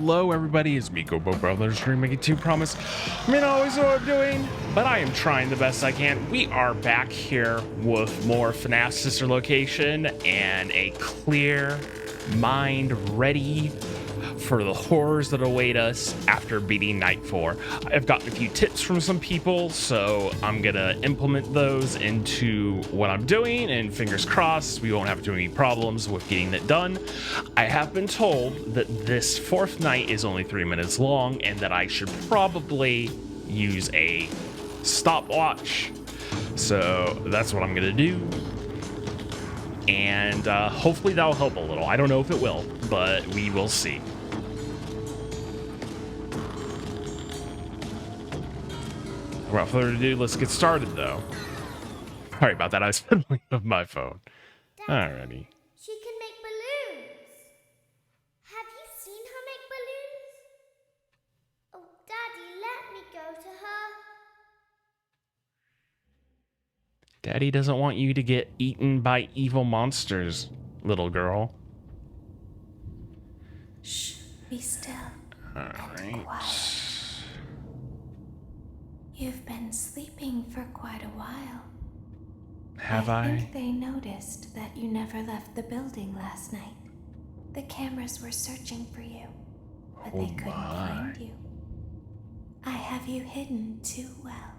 Hello everybody, it's Miko Brothers Dreaming 2 Promise. I mean, I always know what I'm doing, but I am trying the best I can. We are back here with more FNAF Sister Location and a clear mind ready for the horrors that await us after beating Night 4. I've gotten a few tips from some people, so I'm gonna implement those into what I'm doing, and fingers crossed we won't have too many problems with getting it done. I have been told that this fourth night is only 3 minutes long and that I should probably use a stopwatch. So that's what I'm gonna do. And hopefully that'll help a little. I don't know if it will, but we will see. Without further ado, let's get started, though. Sorry about that. I was fiddling with my phone. Alrighty. She can make balloons. Have you seen her make balloons? Oh, Daddy, let me go to her. Daddy doesn't want you to get eaten by evil monsters, little girl. Shh, be still. Alright. You've been sleeping for quite a while. Have I think they noticed that you never left the building last night. The cameras were searching for you, but they couldn't find you. I have you hidden too well.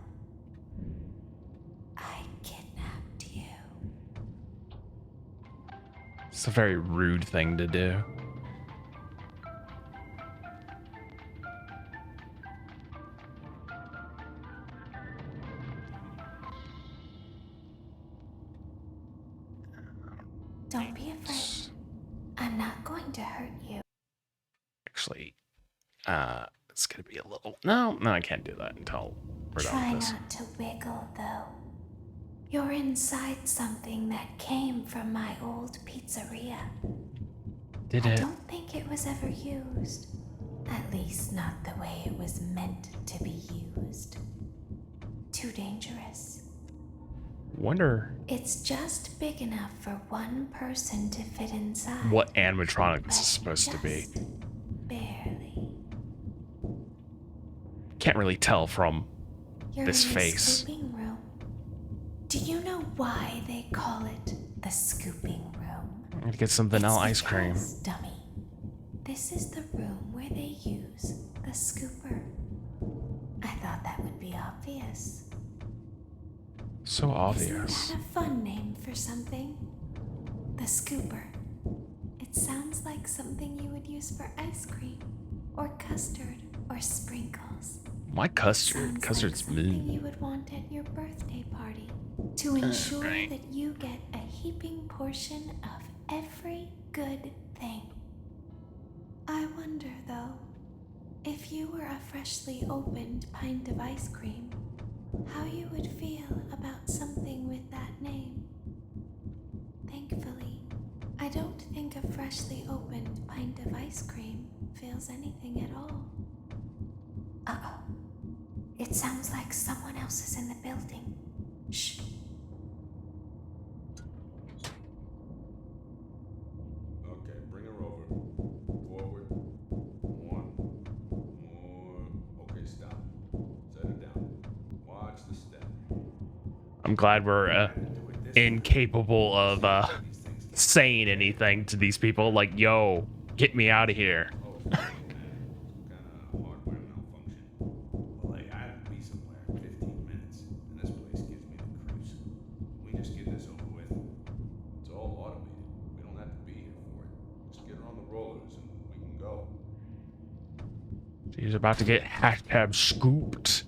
I kidnapped you. It's a very rude thing to do. Don't be afraid. I'm not going to hurt you. Actually, it's gonna be a little... No, I can't do that until we're done with this. Try not to wiggle, though. You're inside something that came from my old pizzeria. Did I it? don't think it was ever used. At least not the way it was meant to be used. Too dangerous. Wonder It's just big enough for one person to fit inside. what animatronic this is supposed to be. Just barely. Can't really tell from You're this in face. The scooping room. Do you know why they call it the scooping room? I'm gonna get some vanilla ice cream. Because, dummy, this is the room where they use the scooper. I thought that would be obvious. So obvious. Isn't that a fun name for something? The scooper. It sounds like something you would use for ice cream, or custard, or sprinkles. Why custard? Sounds Custard's like something mean. you would want at your birthday party to ensure right. that you get a heaping portion of every good thing. I wonder, though, if you were a freshly opened pint of ice cream, how you would feel about something with that name. Thankfully, I don't think a freshly opened pint of ice cream feels anything at all. Uh-oh. It sounds like someone else is in the building. Shh. Okay, bring her over. Forward. One. More. Okay, stop. Set her down. Watch the step. I'm glad we're incapable of saying anything to these people. Like, yo, get me out of here. Kind of hardware malfunction. Well, hey, I have to be somewhere in 15 minutes, and this place gives me the creeps. We just get this over with. It's all automated. We don't have to be here for it. Just get her on the rollers, and we can go. She's about to get hashtag scooped.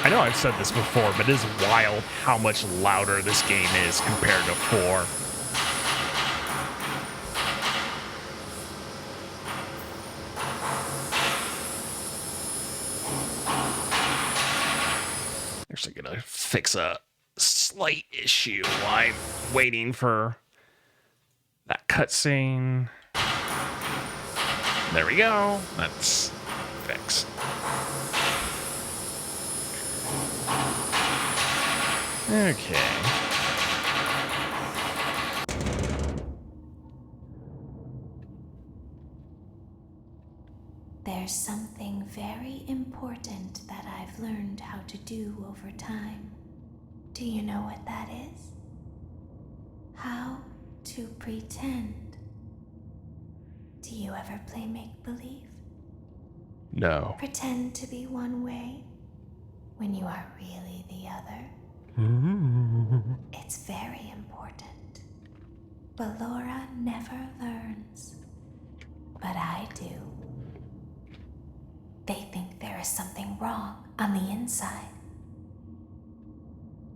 I know I've said this before, but it is wild how much louder this game is compared to 4. Actually gonna fix a slight issue while I'm waiting for that cutscene. There we go. That's fixed. Okay. There's something very important that I've learned how to do over time. Do you know what that is? How to pretend. Do you ever play make-believe? No. Pretend to be one way when you are really the other. It's very important. But Laura never learns. But I do. They think there is something wrong on the inside.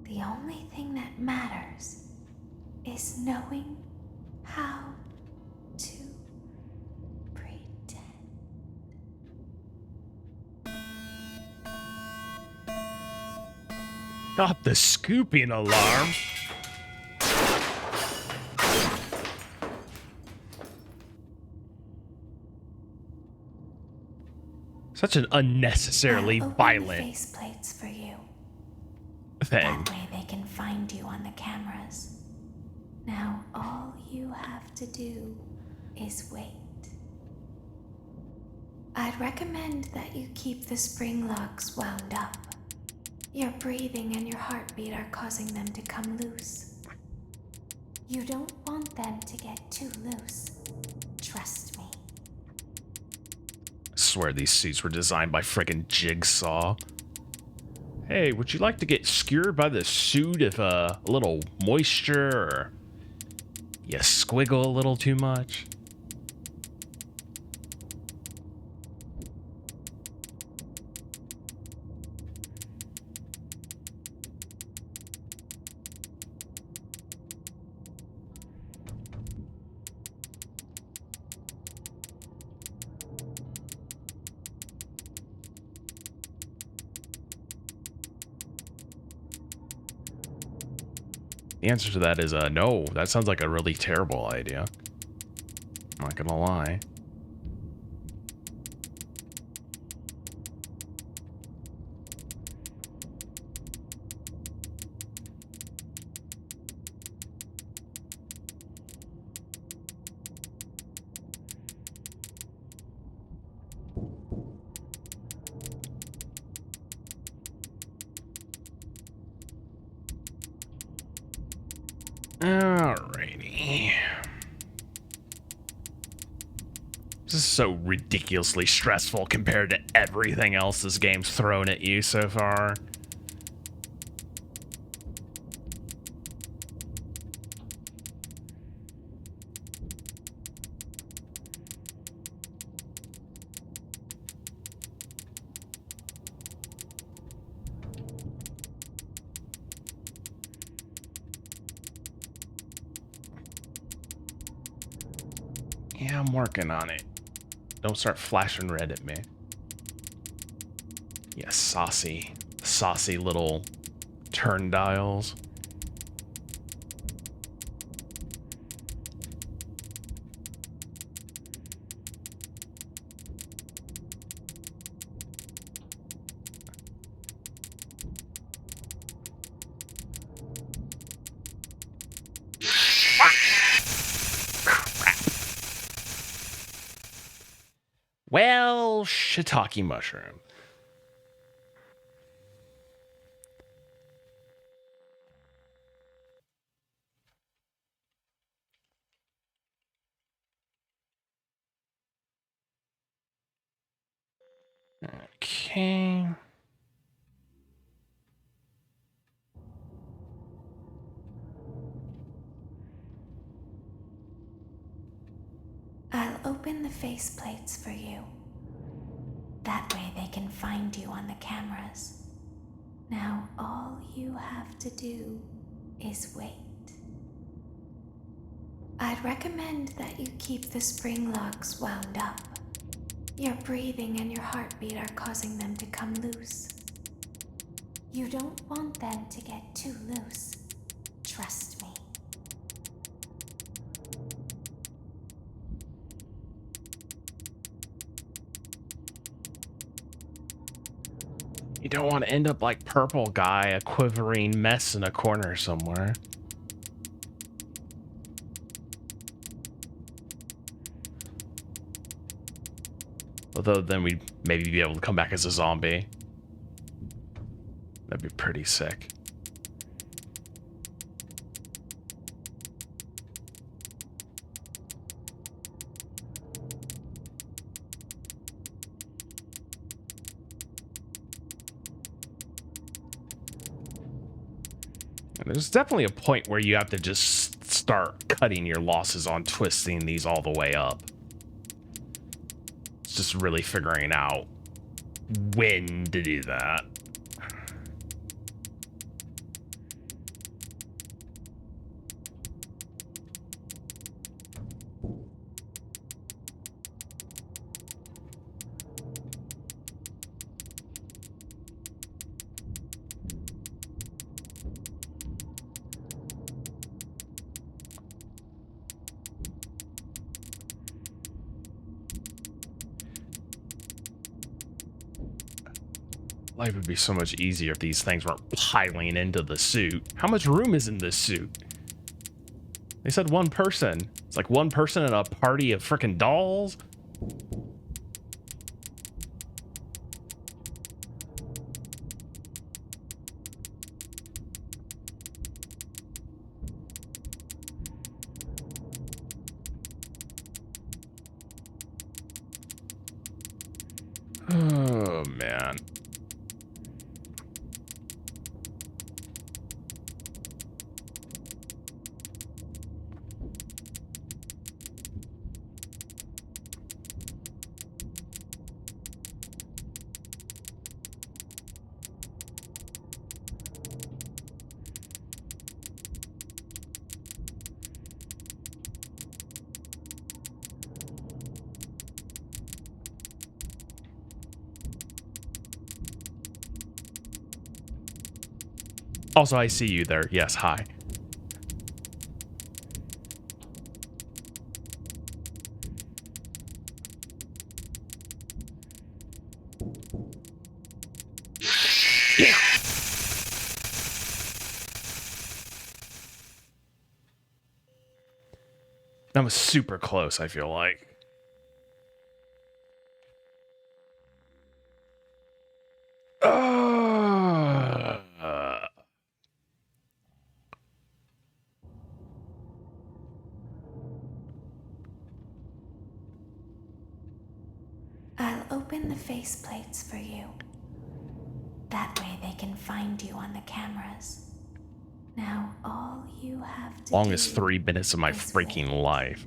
The only thing that matters is knowing how to pretend. Not the scooping alarm. Such an unnecessarily I'll open violent the faceplates for you. thing. That way they can find you on the cameras. Now all you have to do is wait. I'd recommend that you keep the spring locks wound up. Your breathing and your heartbeat are causing them to come loose. You don't want them to get too loose. Trust me. I swear these suits were designed by frickin' Jigsaw. Hey, would you like to get skewered by the suit if a little moisture or you squiggle a little too much? The answer to that is no. That sounds like a really terrible idea. I'm not gonna lie. Alrighty. This is so ridiculously stressful compared to everything else this game's thrown at you so far. Yeah, I'm working on it. Don't start flashing red at me. Yeah, saucy little turn dials. Well, shiitake mushroom. Okay. I'll open the faceplates for you. That way they can find you on the cameras. Now all you have to do is wait. I'd recommend that you keep the spring locks wound up. Your breathing and your heartbeat are causing them to come loose. You don't want them to get too loose. Trust me. You don't want to end up like purple guy, a quivering mess in a corner somewhere. Although then we'd maybe be able to come back as a zombie. That'd be pretty sick. And there's definitely a point where you have to just start cutting your losses on twisting these all the way up. It's just really figuring out when to do that. Life would be so much easier if these things weren't piling into the suit. How much room is in this suit? They said one person. It's like one person in a party of frickin' dolls. Oh, man. Also, I see you there. Yes, hi. Yeah. That was super close, I feel like. I'll open the faceplates for you. That way they can find you on the cameras. Now all you have to Longest do 3 minutes of my is freaking wait. life.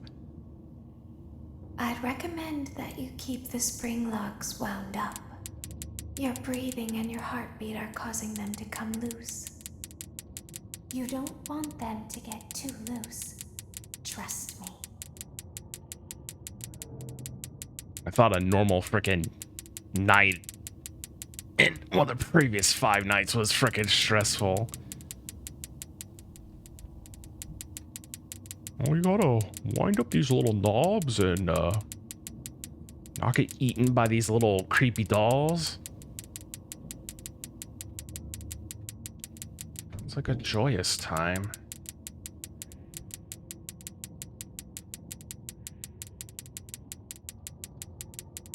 I'd recommend that you keep the spring locks wound up. Your breathing and your heartbeat are causing them to come loose. You don't want them to get too loose. Trust me. I thought a normal frickin' night in one of the previous 5 nights was frickin' stressful. Well, you gotta wind up these little knobs and not get eaten by these little creepy dolls. It's like a joyous time.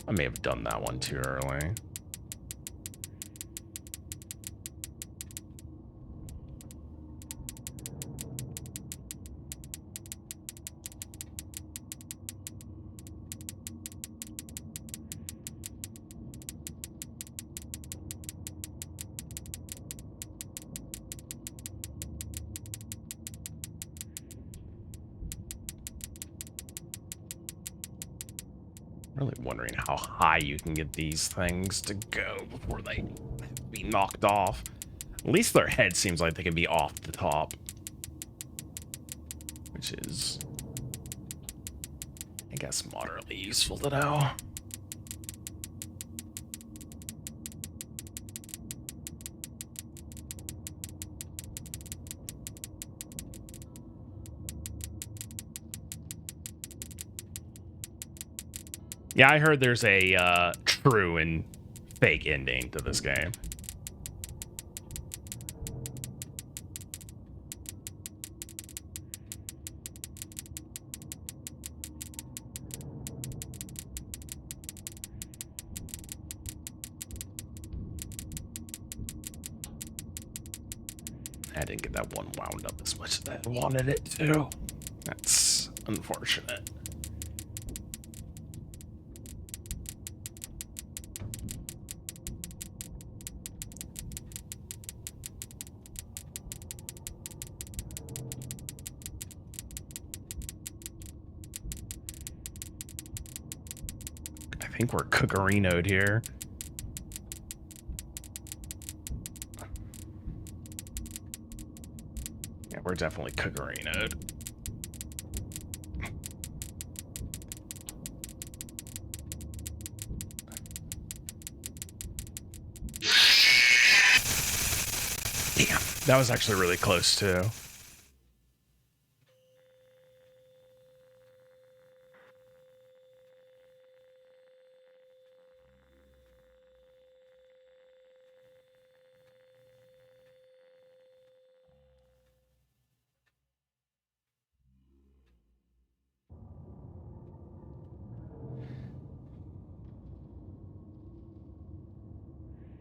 I may have done that one too early. Really wondering how high you can get these things to go before they be knocked off. At least their head seems like they can be off the top, which is, I guess, moderately useful to know. Yeah, I heard there's a true and fake ending to this game. I didn't get that one wound up as much as I wanted it to. That's unfortunate. I think we're cookerinoed here. Yeah, we're definitely cookerinoed. Damn, that was actually really close too.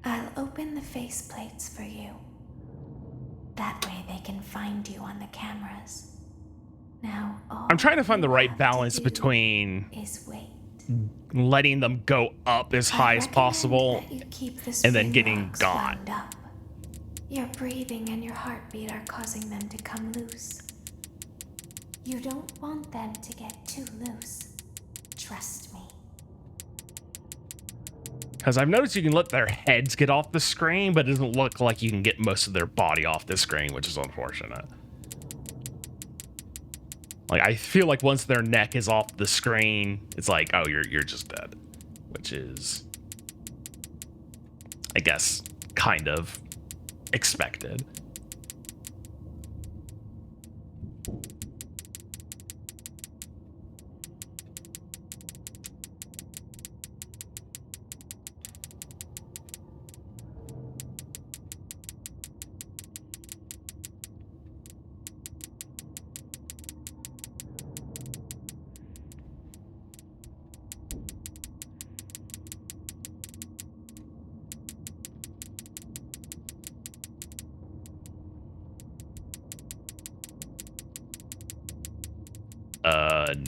I'll open the faceplates for you. That way they can find you on the cameras. Now, all I'm trying to find the you right have to balance do between is wait. letting them go up as high as possible and then getting got. Wound up. Your breathing and your heartbeat are causing them to come loose. You don't want them to get too loose. Trust me. Because I've noticed you can let their heads get off the screen, but it doesn't look like you can get most of their body off the screen, which is unfortunate. Like, I feel like once their neck is off the screen, it's like, oh, you're just dead. Which is, I guess, kind of expected.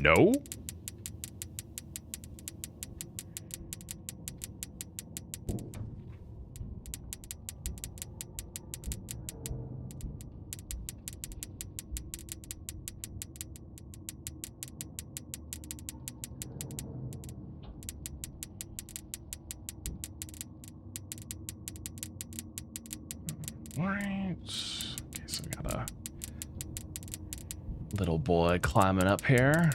No. Right. Okay, so we got a little boy climbing up here.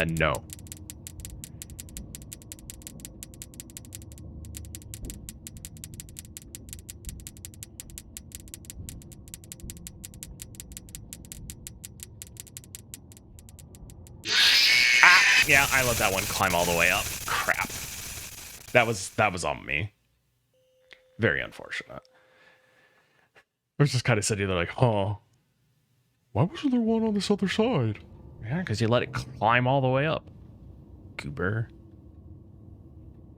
No. Ah, yeah, I let that one climb all the way up. Crap. That was on me. Very unfortunate. I was just kind of sitting there like, huh. Why wasn't there one on this other side? Yeah, because you let it climb all the way up. Goober.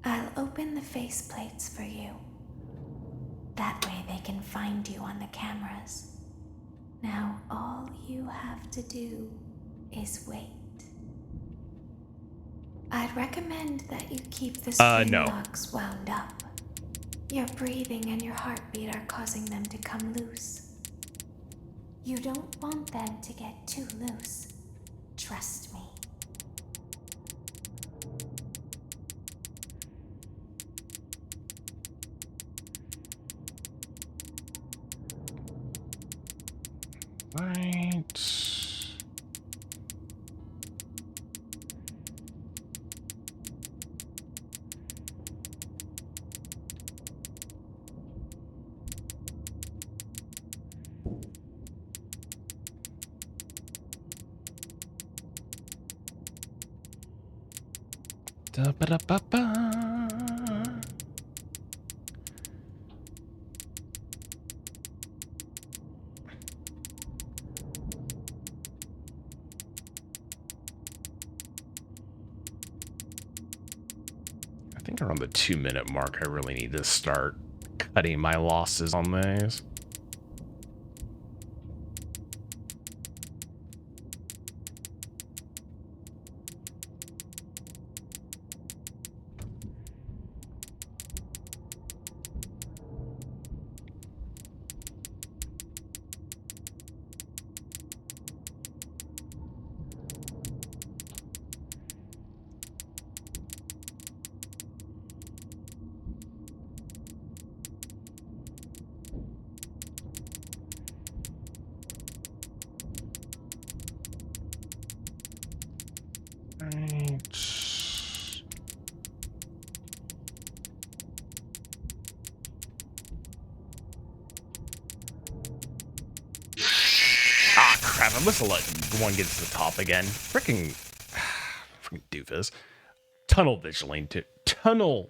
I'll open the faceplates for you. That way they can find you on the cameras. Now all you have to do is wait. I'd recommend that you keep the spring no. locks wound up. Your breathing and your heartbeat are causing them to come loose. You don't want them to get too loose. Trust me. Right. Da-ba-da-ba-ba. I think around the 2-minute mark, I really need to start cutting my losses on these. Ah, crap. I must have let one get to the top again. Freaking doofus. Tunnel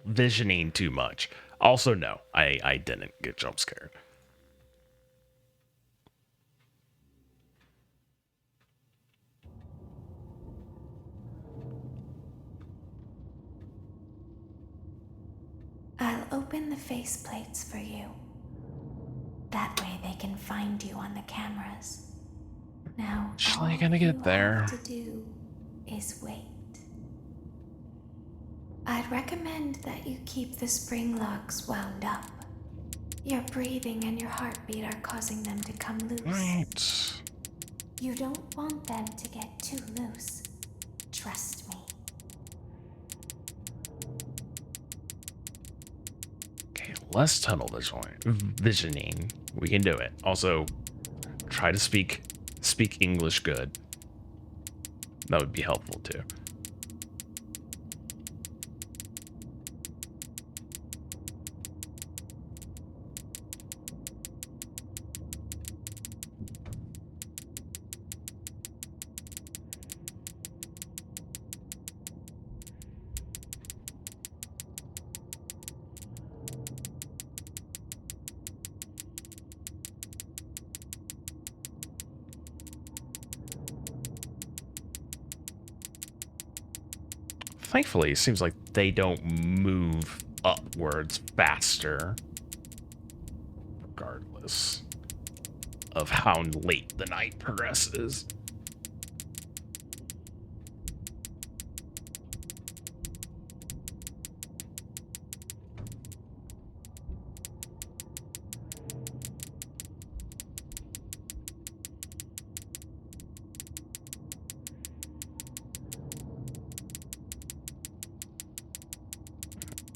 visioning too much. Also, no, I didn't get jump scared. I'll open the faceplates for you. That way they can find you on the cameras. Now, Actually, all gonna you get there. have to do is wait. I'd recommend that you keep the spring locks wound up. Your breathing and your heartbeat are causing them to come loose. Right. You don't want them to get too loose. Trust me. Okay, less tunnel visioning. We can do it. Also, try to speak English good. That would be helpful too. Thankfully, it seems like they don't move upwards faster, regardless of how late the night progresses.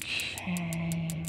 Okay.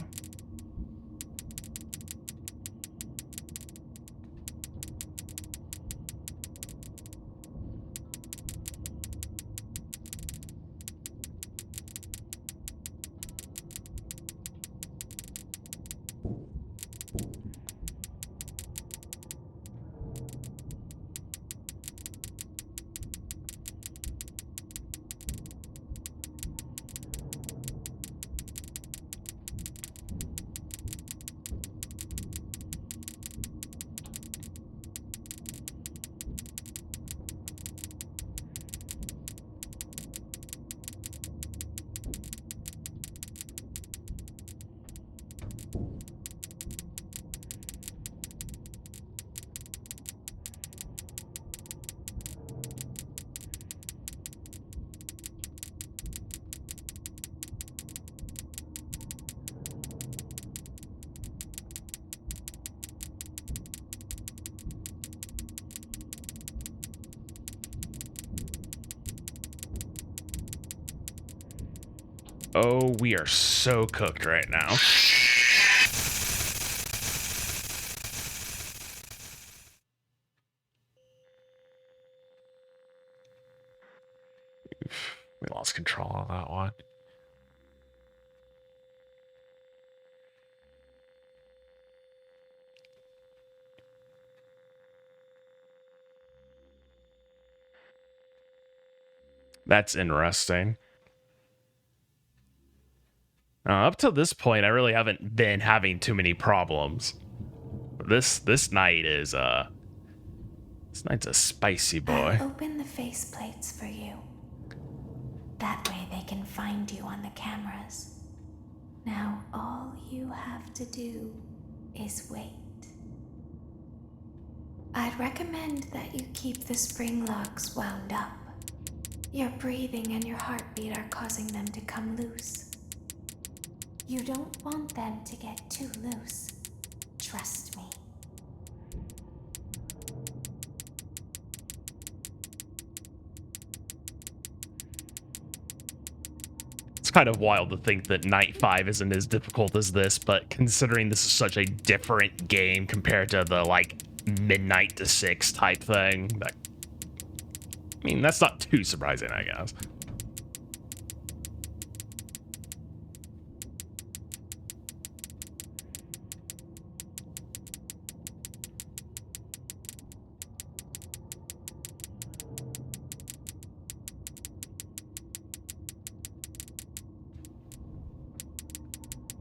Oh, we are so cooked right now. We lost control of that one. That's interesting. Up to this point, I really haven't been having too many problems. This night is this night's a spicy boy. I'll open the faceplates for you. That way they can find you on the cameras. Now all you have to do is wait. I'd recommend that you keep the spring locks wound up. Your breathing and your heartbeat are causing them to come loose. You don't want them to get too loose. Trust me. It's kind of wild to think that Night 5 isn't as difficult as this, but considering this is such a different game compared to the, like, midnight to 6 type thing, that, I mean, that's not too surprising, I guess.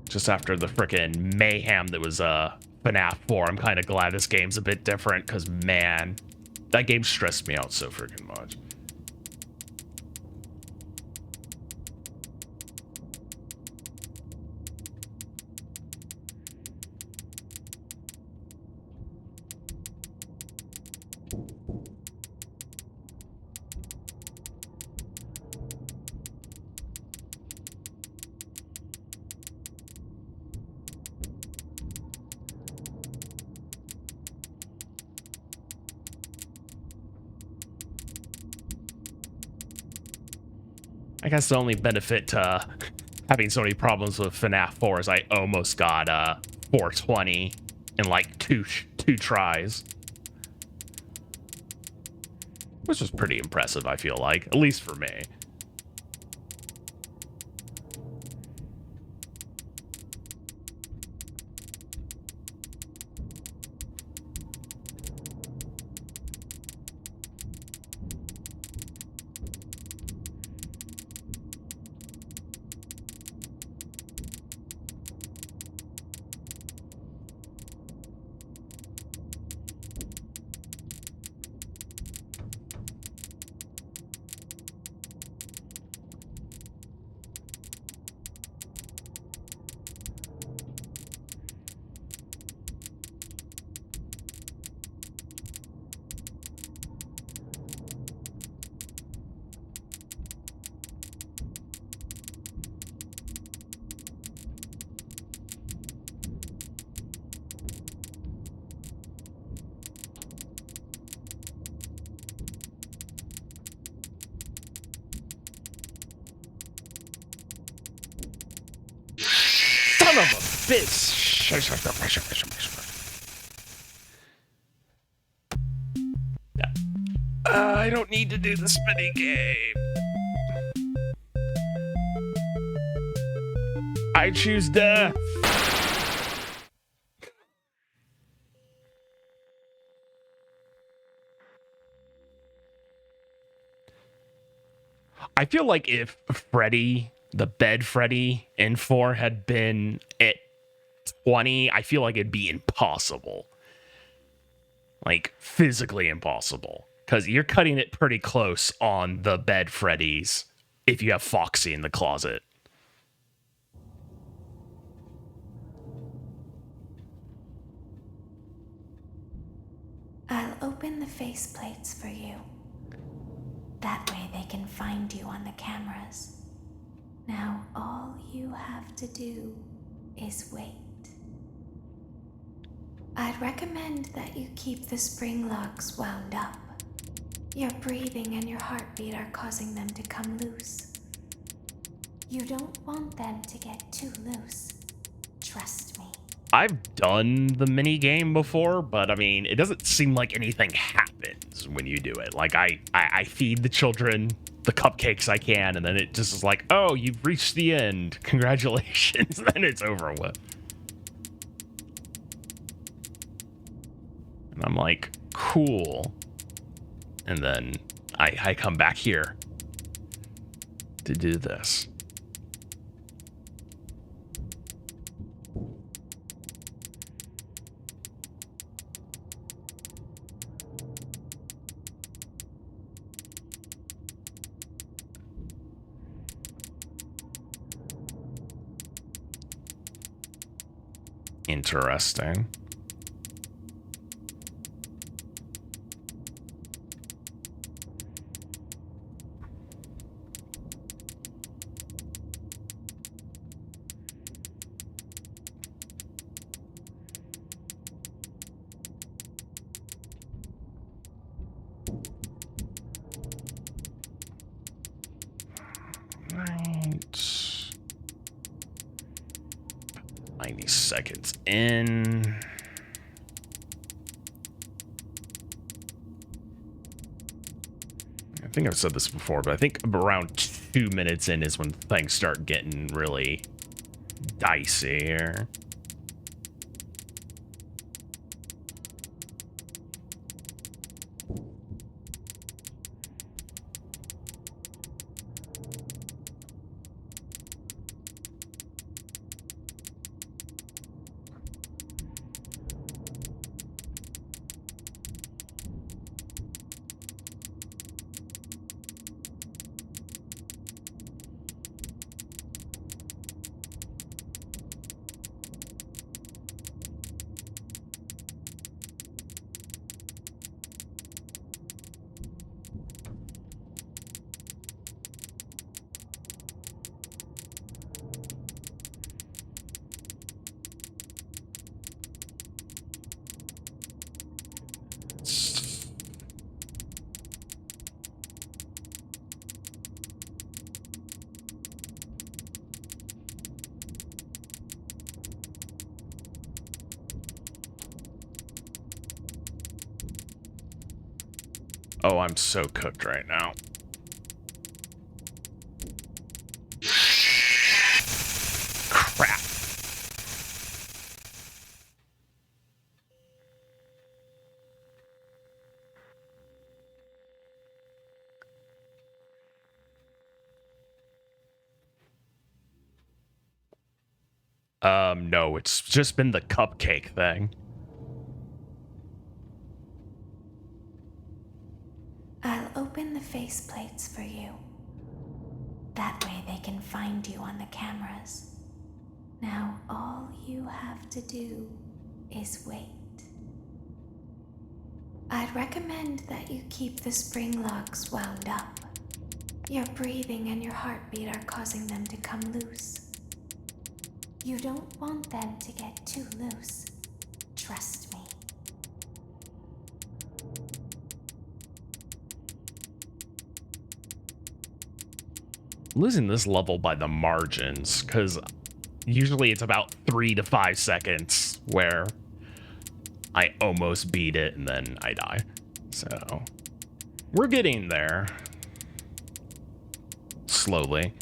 Just after the frickin' mayhem that was FNAF 4, I'm kind of glad this game's a bit different, because, man, that game stressed me out so freaking much. I guess the only benefit to having so many problems with FNAF 4 is I almost got 420 in like two tries. Which was pretty impressive, I feel like, at least for me. Son of a bitch! Yeah. I don't need to do the spinning game. I choose death. I feel like if Freddy, the bed Freddy in 4 had been at 20, I feel like it'd be impossible. Like, physically impossible. Because you're cutting it pretty close on the bed Freddy's if you have Foxy in the closet. I'll open the faceplates for you. That way they can find you on the cameras. Now all you have to do is wait. I'd recommend that you keep the spring locks wound up. Your breathing and your heartbeat are causing them to come loose. You don't want them to get too loose. Trust me. I've done the mini game before, but I mean, it doesn't seem like anything happens when you do it. Like, I feed the children the cupcakes I can, and then it just is like, oh, you've reached the end. Congratulations. Then it's over with. And I'm like, cool. And then I come back here to do this. Interesting. Right. 90 seconds in. I think I've said this before, but I think around 2 minutes in is when things start getting really dicey here. Oh, I'm so cooked right now. Crap. No, it's just been the cupcake thing. I'll open the faceplates for you. That way they can find you on the cameras. Now all you have to do is wait. I'd recommend that you keep the spring locks wound up. Your breathing and your heartbeat are causing them to come loose. You don't want them to get too loose. Trust me. Losing this level by the margins, because usually it's about 3 to 5 seconds where I almost beat it and then I die. So we're getting there slowly.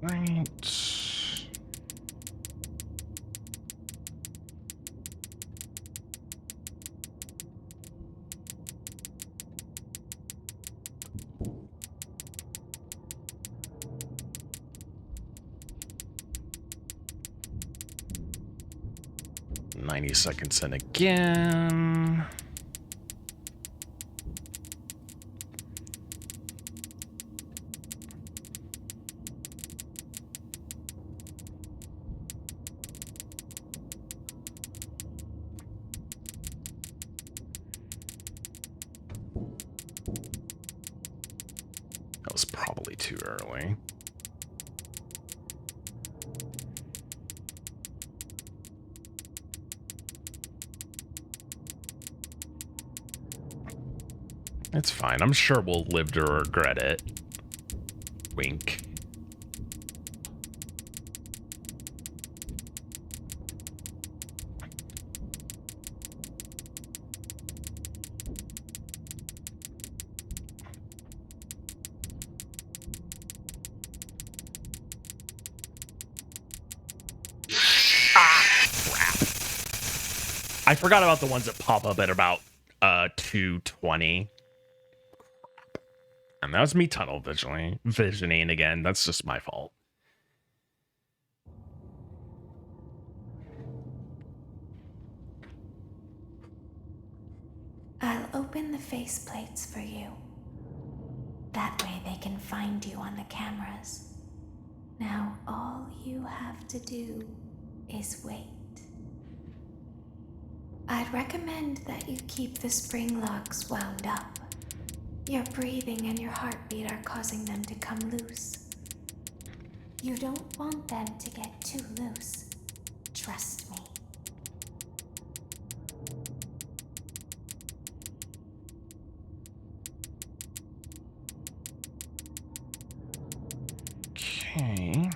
Right. "90 seconds in again." That was probably too early. It's fine. I'm sure we'll live to regret it. Wink. Ah, crap. I forgot about the ones that pop up at about 2:20. And that was me tunnel visioning again. That's just my fault. I'll open the faceplates for you. That way they can find you on the cameras. Now all you have to do is wait. I'd recommend that you keep the spring locks wound up. Your breathing and your heartbeat are causing them to come loose. You don't want them to get too loose. Trust me. Okay.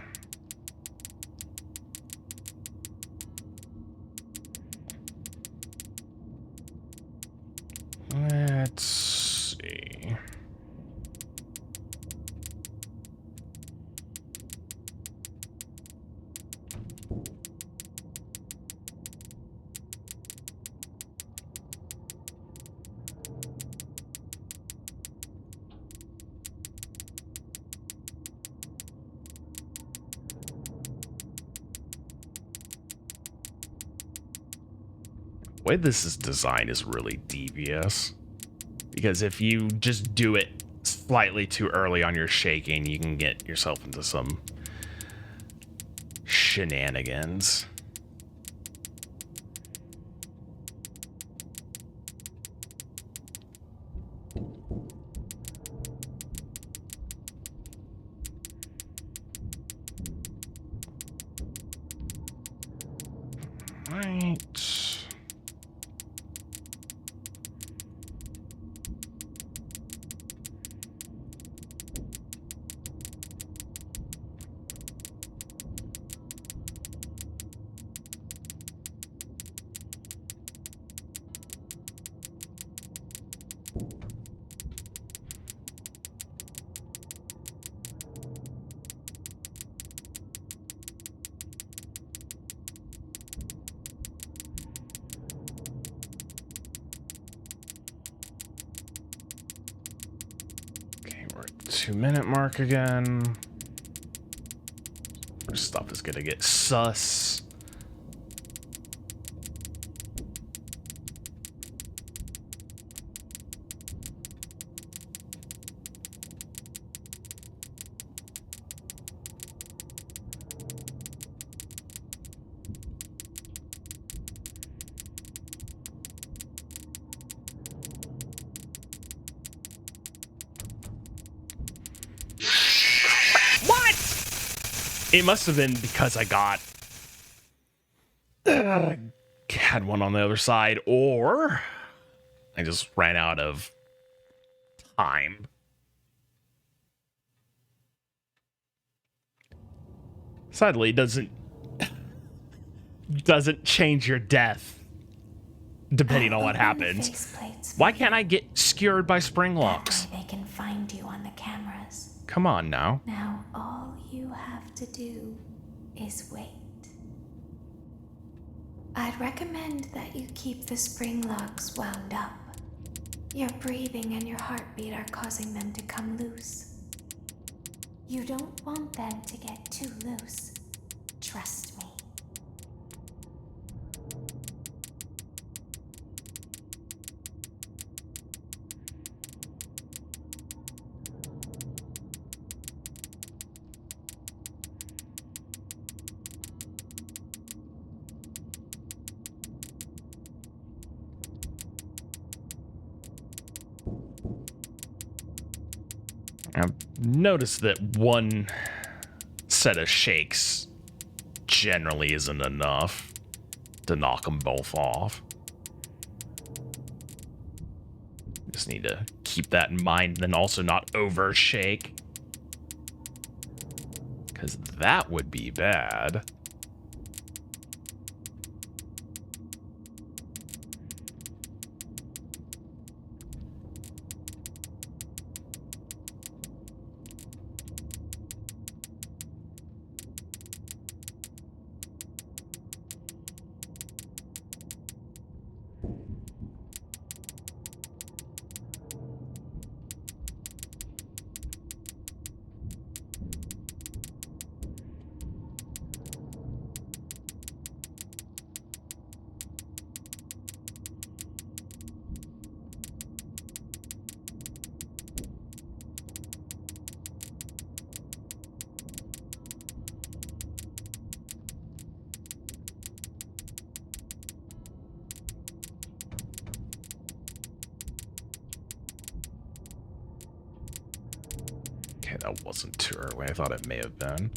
Let's see. The way this is designed is really devious, because if you just do it slightly too early on your shaking, you can get yourself into some shenanigans. Right. Okay, we're at the 2-minute mark again. This stuff is gonna get sus. It must have been because I got had one on the other side, or I just ran out of time. Sadly, it doesn't change your death depending on what happens. Why can't I get skewered by spring locks? That way they can find you on the cameras. Come on now. Now all you have to do is wait. I'd recommend that you keep the spring locks wound up. Your breathing and your heartbeat are causing them to come loose. You don't want them to get too loose. Trust me. I've noticed that one set of shakes generally isn't enough to knock them both off. Just need to keep that in mind, then also not overshake, because that would be bad. Okay, that wasn't too early. I thought it may have been.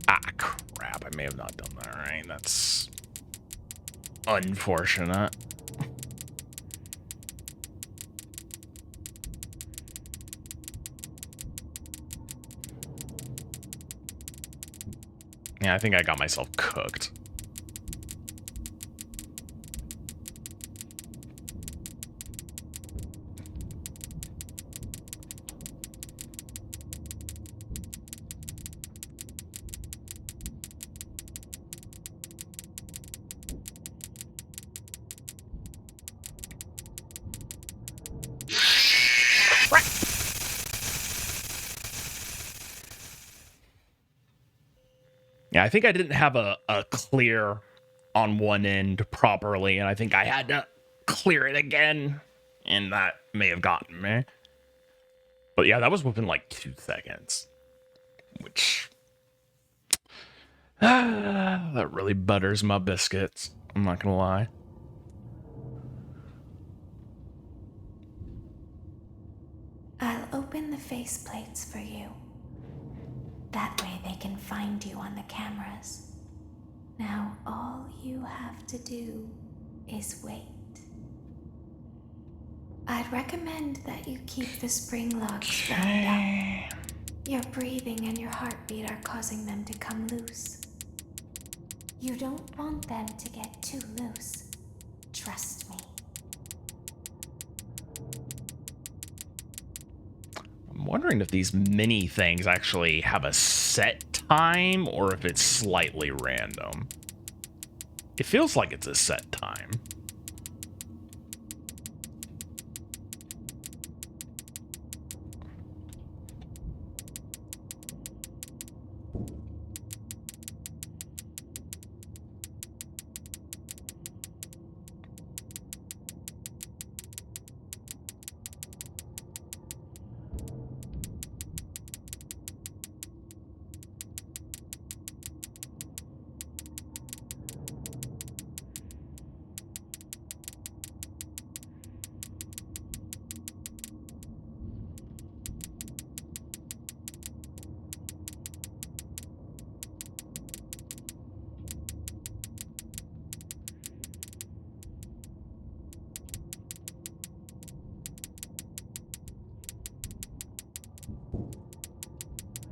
Ah, crap. I may have not done that right. That's unfortunate. Yeah, I think I got myself cooked. Yeah, I think I didn't have a clear on one end properly, and I think I had to clear it again, and that may have gotten me. But yeah, that was within like 2 seconds, which that really butters my biscuits. I'm not gonna lie. I'll open the faceplates for you. That way they can find you on the cameras. Now all you have to do is wait. I'd recommend that you keep the spring locks wound up. Your breathing and your heartbeat are causing them to come loose. You don't want them to get too loose. Trust me. I'm wondering if these mini things actually have a set time or if it's slightly random. It feels like it's a set time.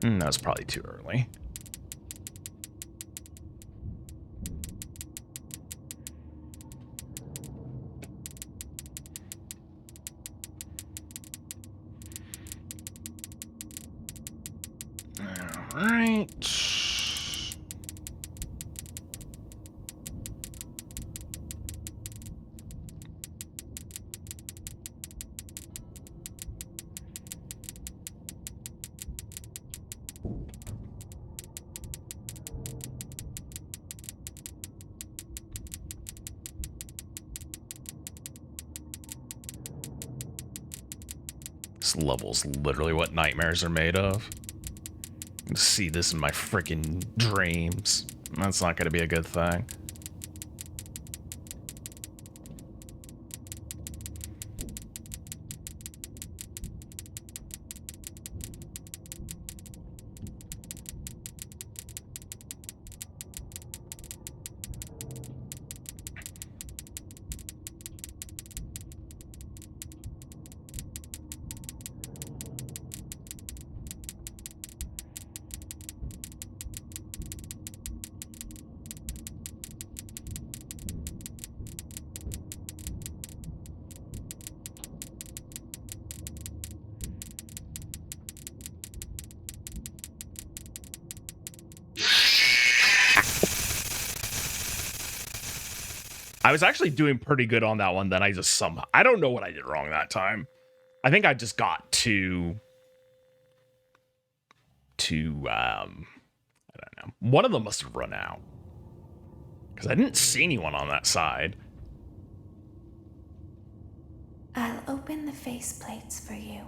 That was probably too early. All right. This level's literally what nightmares are made of. I see this in my freaking dreams. That's not going to be a good thing. I was actually doing pretty good on that one. Then I just somehow, I don't know what I did wrong that time. I think I just got to I don't know. One of them must have run out. Because I didn't see anyone on that side. I'll open the faceplates for you.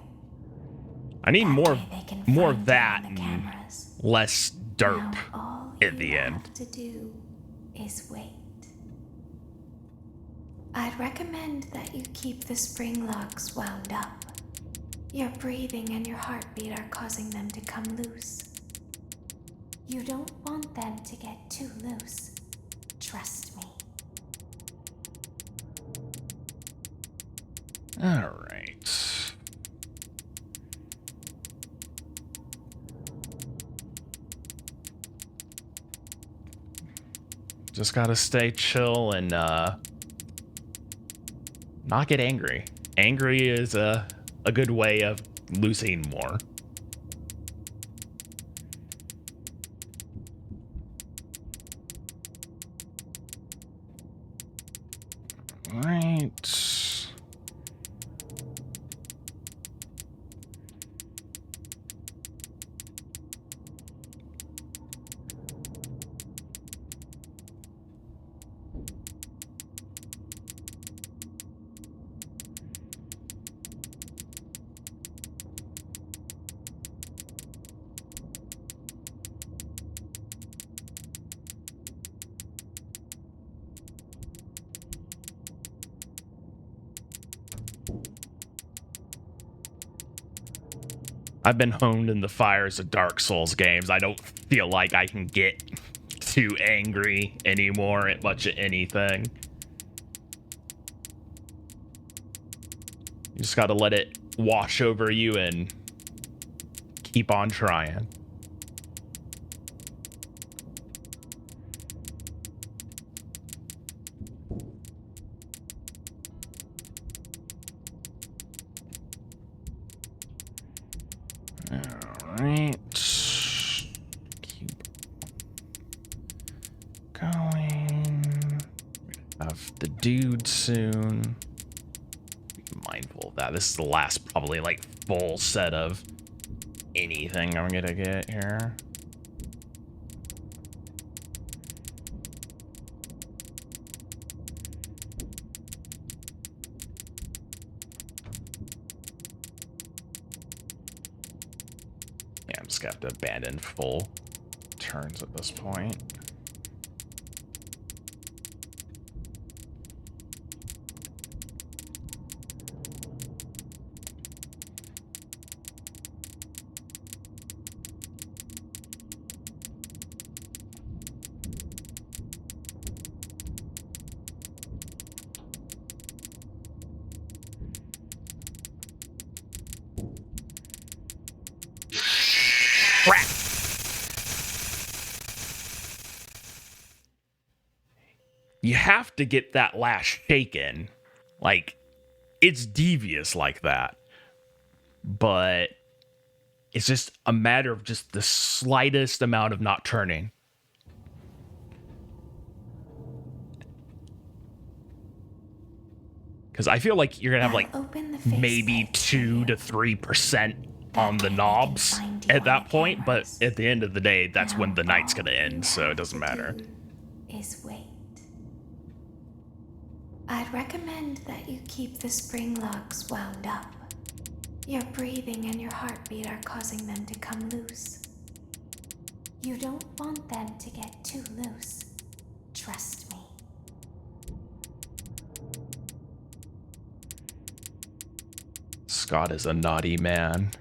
I need That more, way they can more find of you that on the and cameras. less derp Now all at you the end. have to do is wait. I'd recommend that you keep the spring locks wound up. Your breathing and your heartbeat are causing them to come loose. You don't want them to get too loose. Trust me. All right. Just gotta stay chill and not get angry. Angry is a good way of losing more. Right. I've been honed in the fires of Dark Souls games. I don't feel like I can get too angry anymore at much of anything. You just gotta let it wash over you and keep on trying. Alright. Keep going. Have the dude soon. Be mindful of that. This is the last, probably, like, full set of anything I'm gonna get here. Yeah, I'm just gonna have to abandon full turns at this point. Crap! You have to get that last shake in. Like, it's devious like that. But it's just a matter of just the slightest amount of not turning. Because I feel like you're going to have, like, maybe 2 to 3% on the knobs at that point, but at the end of the day, that's when the night's gonna end, so it doesn't matter. Is wait. I'd recommend that you keep the spring locks wound up. Your breathing and your heartbeat are causing them to come loose. You don't want them to get too loose. Trust me. Scott is a naughty man.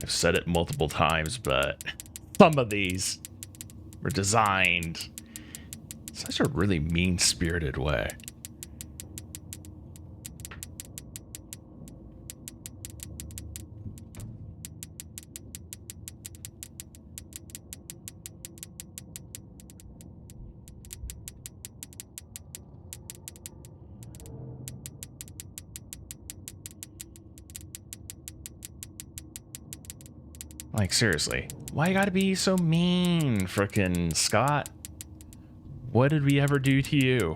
I've said it multiple times, but some of these were designed in such a really mean-spirited way. Like, seriously, why you gotta be so mean, frickin' Scott? What did we ever do to you?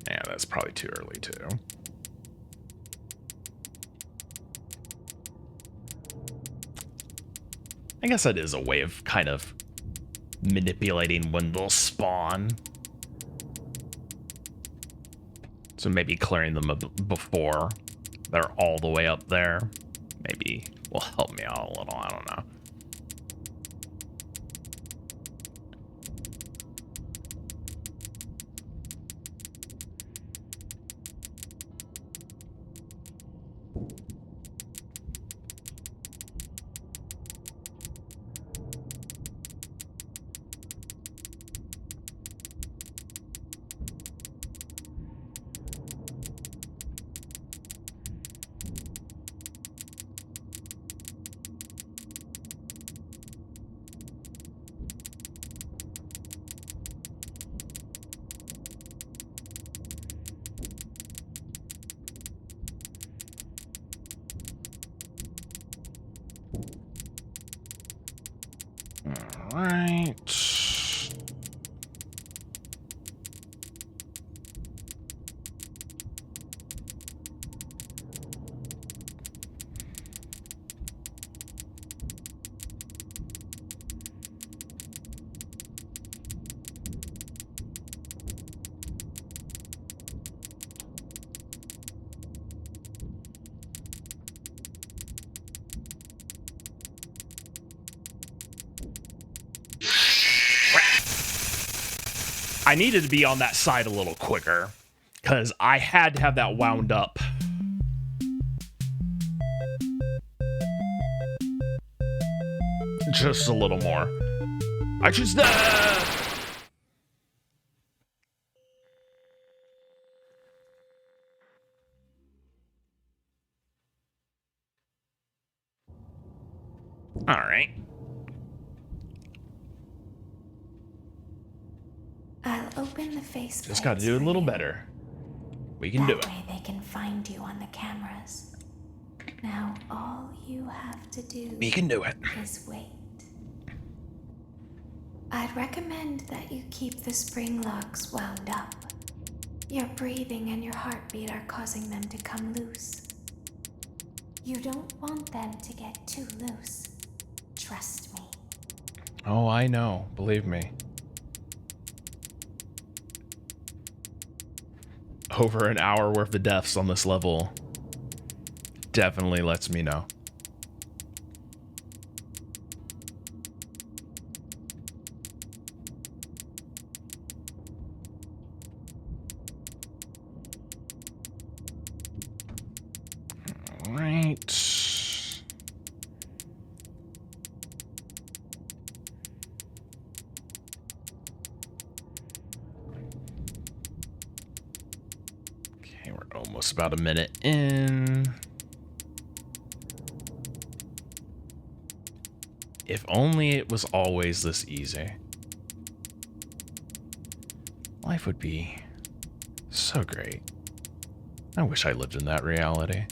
Yeah, that's probably too early too. I guess that is a way of kind of manipulating when they'll spawn. So maybe clearing them before they're all the way up there maybe will help me out a little. I don't know. Right. I needed to be on that side a little quicker because I had to have that wound up. Just a little more. I just... All right. I'll open the face. Just got to do a little better. We can do it. That way they can find you on the cameras. Now all you have to do We can do it. is wait. I'd recommend that you keep the spring locks wound up. Your breathing and your heartbeat are causing them to come loose. You don't want them to get too loose. Trust me. Oh, I know. Believe me. Over an hour worth of deaths on this level definitely lets me know. All right. Almost about a minute in. If only it was always this easy. Life would be so great. I wish I lived in that reality.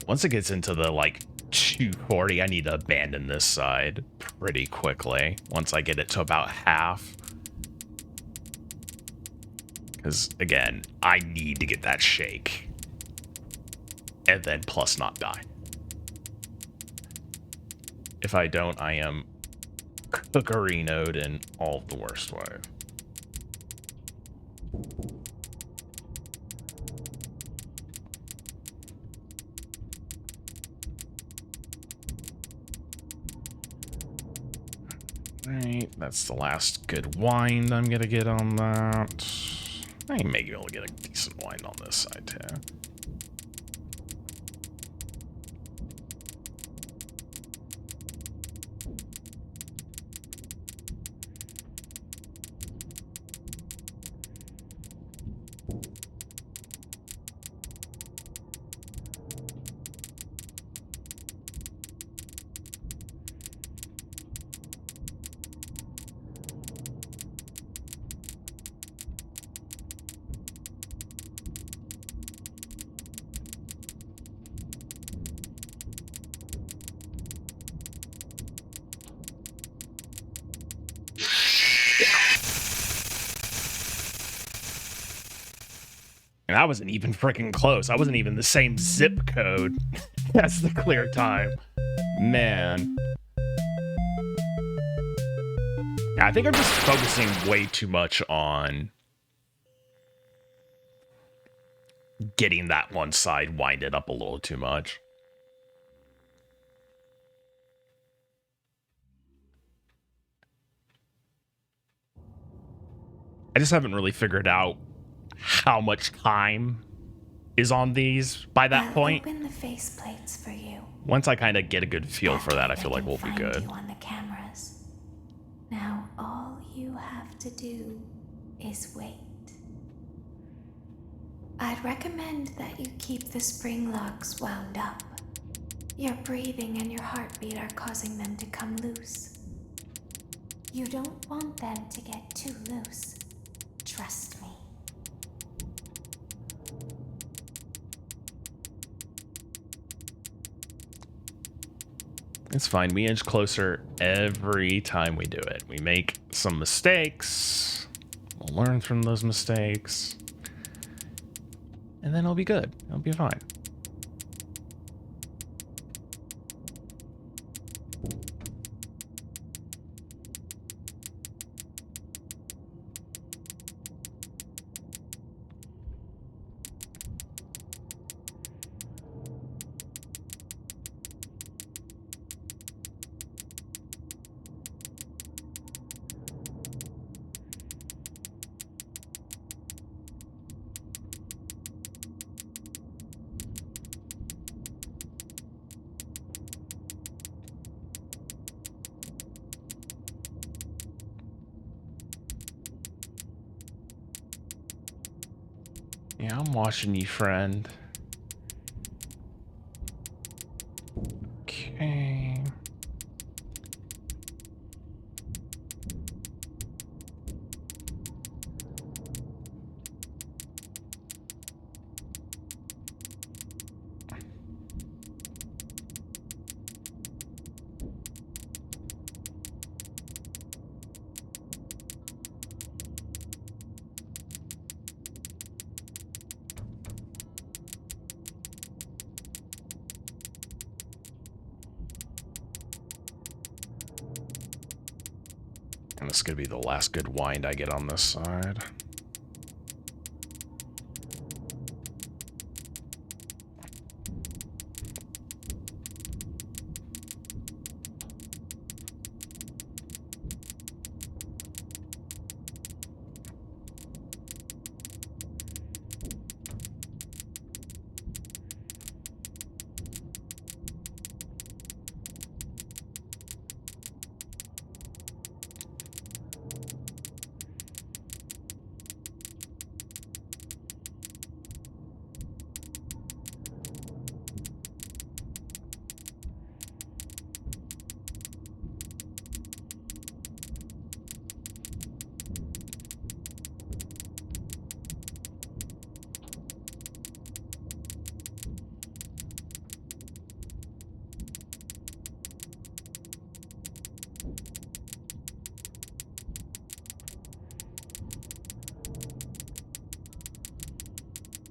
Once it gets into the, like, 240, I need to abandon this side pretty quickly. Once I get it to about half. Because, again, I need to get that shake. And then plus not die. If I don't, I am cookerinoed in all of the worst way. Right, that's the last good wind I'm gonna get on that. I may be able to get a decent wind on this side too. And I wasn't even freaking close. I wasn't even the same zip code as the clear time. Man. I think I'm just focusing way too much on getting that one side winded up a little too much. I just haven't really figured out how much time is on these by that point. Open the faceplates for you. Once I kind of get a good feel for that, I feel like we'll be Find good. you on the cameras. Now all you have to do is wait. I'd recommend that you keep the spring locks wound up. Your breathing and your heartbeat are causing them to come loose. You don't want them to get too loose. Trust me. It's fine. We inch closer every time we do it. We make some mistakes. We'll learn from those mistakes. And then it'll be good. It'll be fine. Yeah, I'm watching you, friend. Okay. And this is going to be the last good wind I get on this side.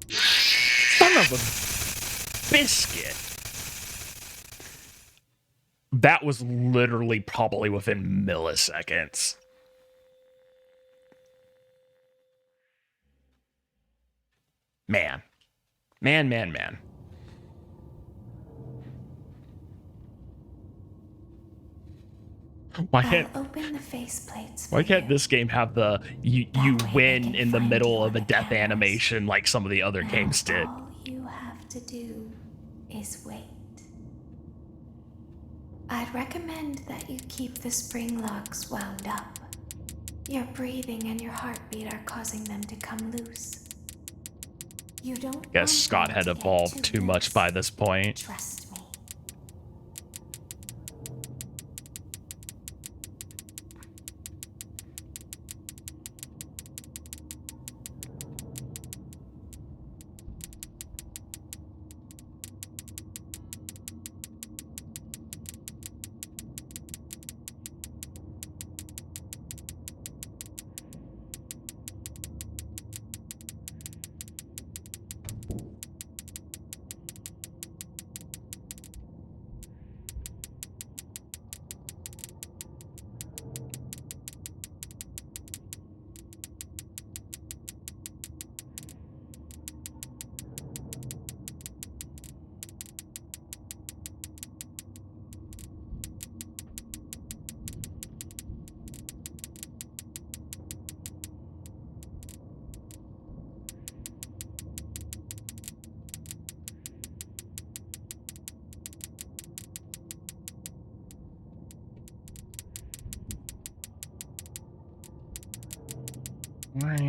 Son of a biscuit. That was literally probably within milliseconds. Man. Man. Why can't Open the faceplates for why can't you. this game have the you That way win they can in the find middle you of a on the death cameras. animation like some of the other games did? All you have to do is wait. I'd recommend that you keep the spring locks wound up. Your breathing and your heartbeat are causing them to come loose. You don't Guess want Scott them had to get evolved too much loose. by this point. Trust me.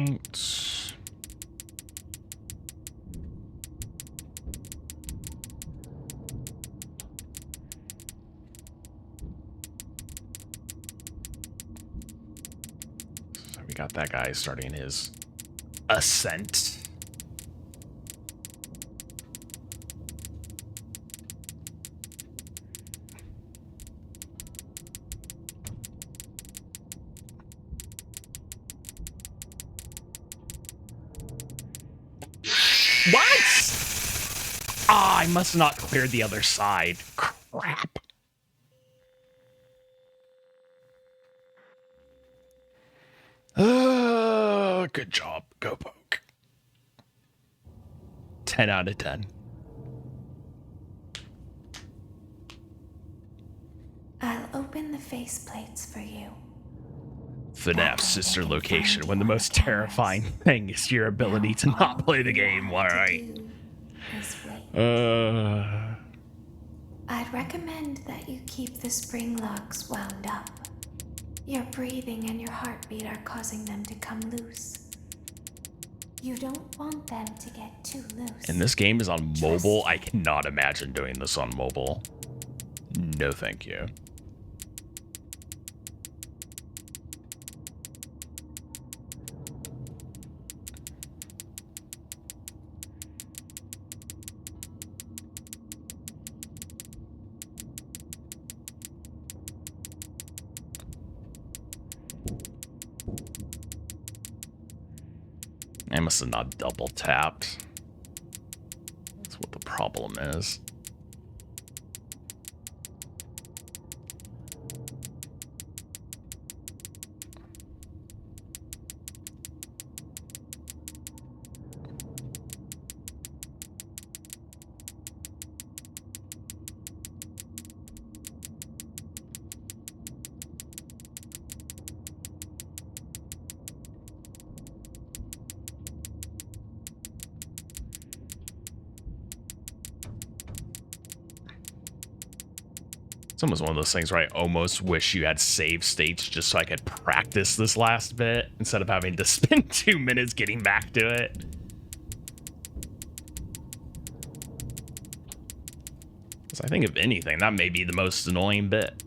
right. So we got that guy starting his ascent. What? Ah, I must not clear the other side. Crap. Good job. Go poke. 10 out of 10. I'll open the faceplates for you. FNAF's sister location, when the most terrifying thing is your ability to not play the game, alright. I'd recommend that you keep the spring locks wound up. Your breathing and your heartbeat are causing them to come loose. You don't want them to get too loose. And this game is on mobile. I cannot imagine doing this on mobile. No, thank you. I must have not double tapped. That's what the problem is. It's almost one of those things where I almost wish you had save states just so I could practice this last bit instead of having to spend 2 minutes getting back to it. Because I think if anything, that may be the most annoying bit.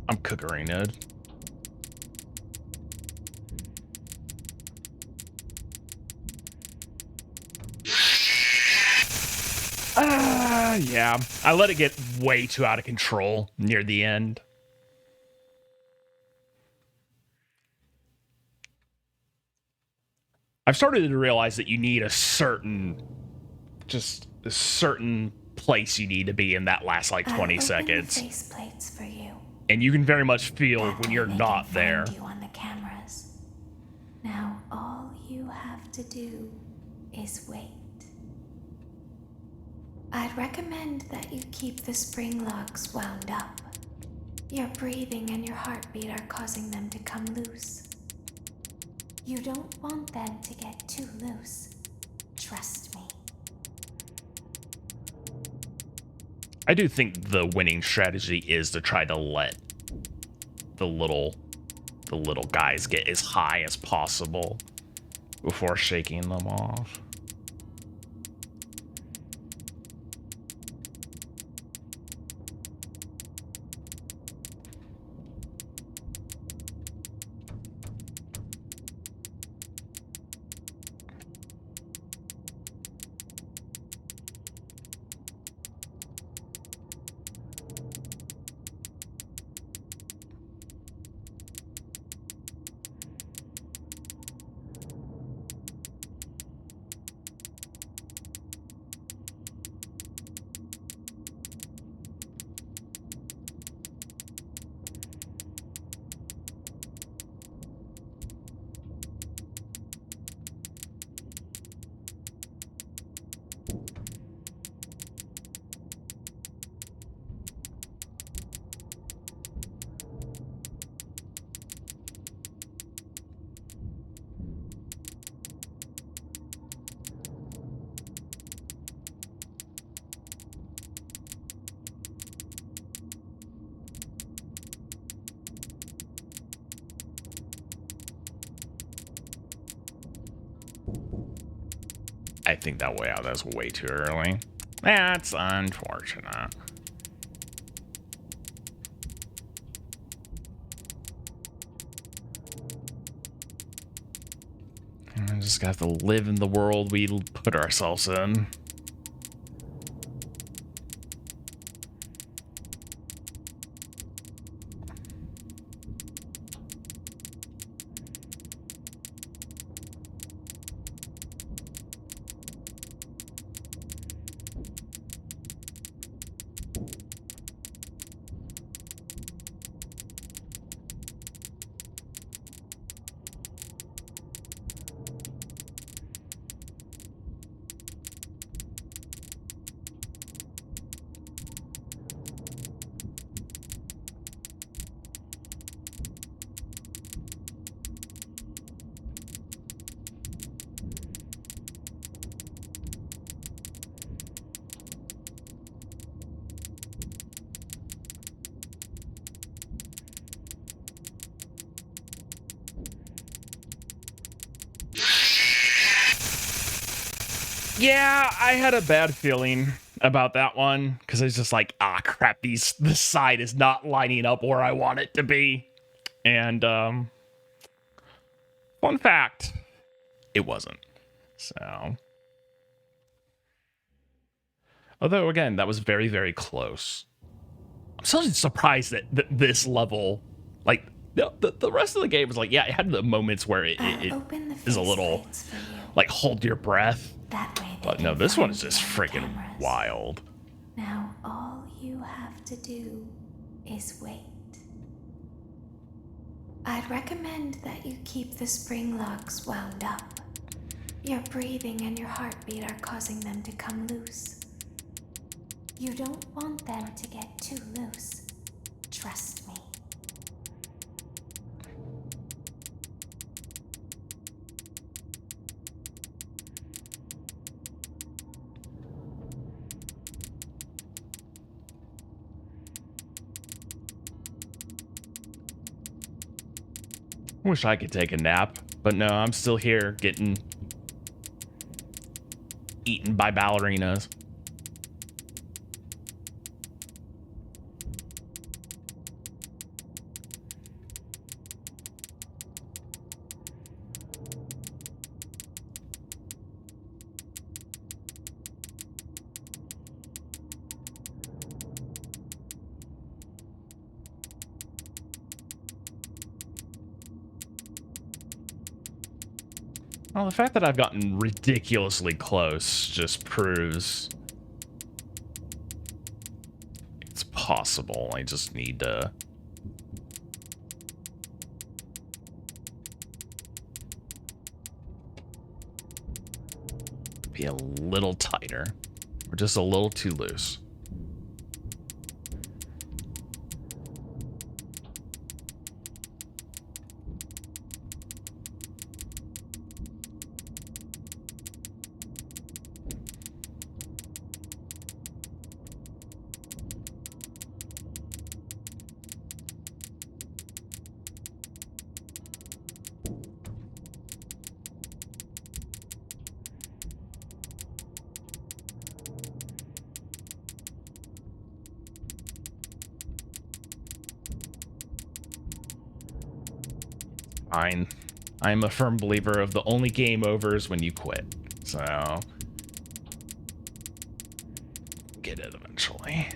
I'm cookery, Ned. Yeah. I let it get way too out of control near the end. I've started to realize that you need a certain place you need to be in that last like 20 seconds. Faceplates for you. And you can very much feel when you're not there. You on the cameras. Now all you have to do is wait. I'd recommend that you keep the spring locks wound up. Your breathing and your heartbeat are causing them to come loose. You don't want them to get too loose. Trust me. I do think the winning strategy is to try to let the little guys get as high as possible before shaking them off. I think that way out. That's way too early. That's unfortunate. I just got to live in the world we put ourselves in. Yeah, I had a bad feeling about that one because it's just like, ah, crap, this side is not lining up where I want it to be. And fun fact, it wasn't. So, although again, that was very, very close. I'm so surprised that this level, like the rest of the game was like, yeah, it had the moments where it is a little like hold your breath. That way But no, this one is just freaking wild. Now all you have to do is wait. I'd recommend that you keep the spring locks wound up. Your breathing and your heartbeat are causing them to come loose. You don't want them to get too loose. Trust me. Wish I could take a nap, but no, I'm still here getting eaten by ballerinas. Well, the fact that I've gotten ridiculously close just proves it's possible. I just need to be a little tighter. We're just a little too loose. Fine. I'm a firm believer of the only game over is when you quit. So, get it eventually.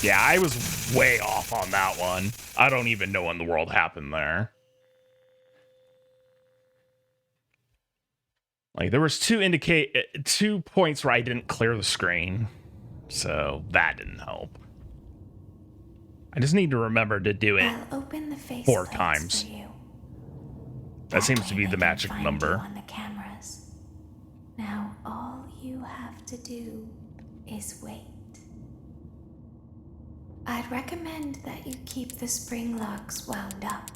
Yeah, I was way off on that one. I don't even know when the world happened there. Like, there was two points where I didn't clear the screen. So, that didn't help. I just need to remember to do it I'll open the 4 times. for you. That seems to be the magic number. On the cameras. to do is wait. I'd recommend that you keep the spring locks wound up.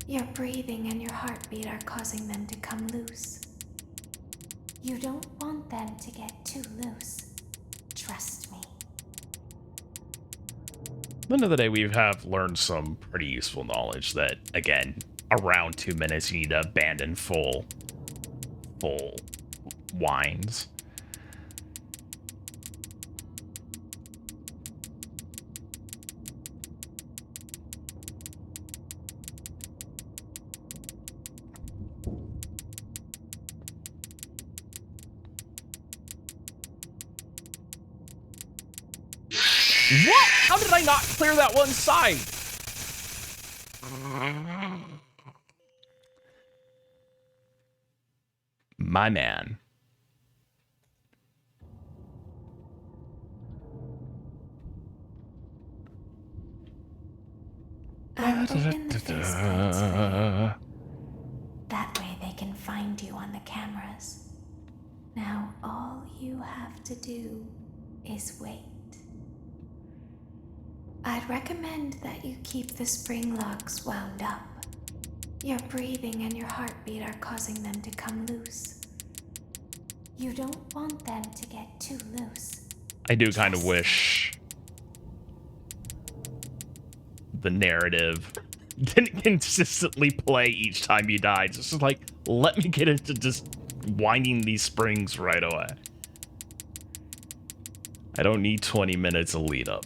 Your breathing and your heartbeat are causing them to come loose. You don't want them to get too loose. Trust me. At the end of the day, we have learned some pretty useful knowledge that, again, around 2 minutes, you need to abandon full winds. What? How did I not clear that one side? My man. I'll open the faceplates for you. That way they can find you on the cameras. Now all you have to do is wait. I'd recommend that you keep the spring locks wound up. Your breathing and your heartbeat are causing them to come loose. You don't want them to get too loose. I do kind of wish the narrative didn't consistently play each time you died. It's just like, let me get into just winding these springs right away. I don't need 20 minutes of lead up.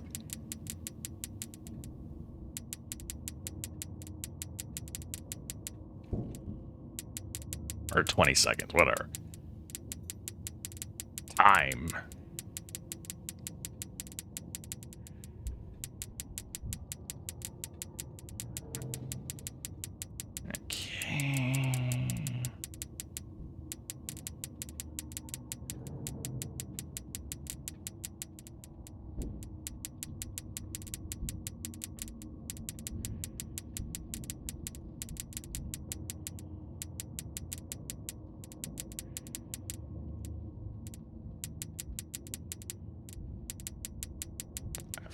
Or 20 seconds, whatever. Time. Okay.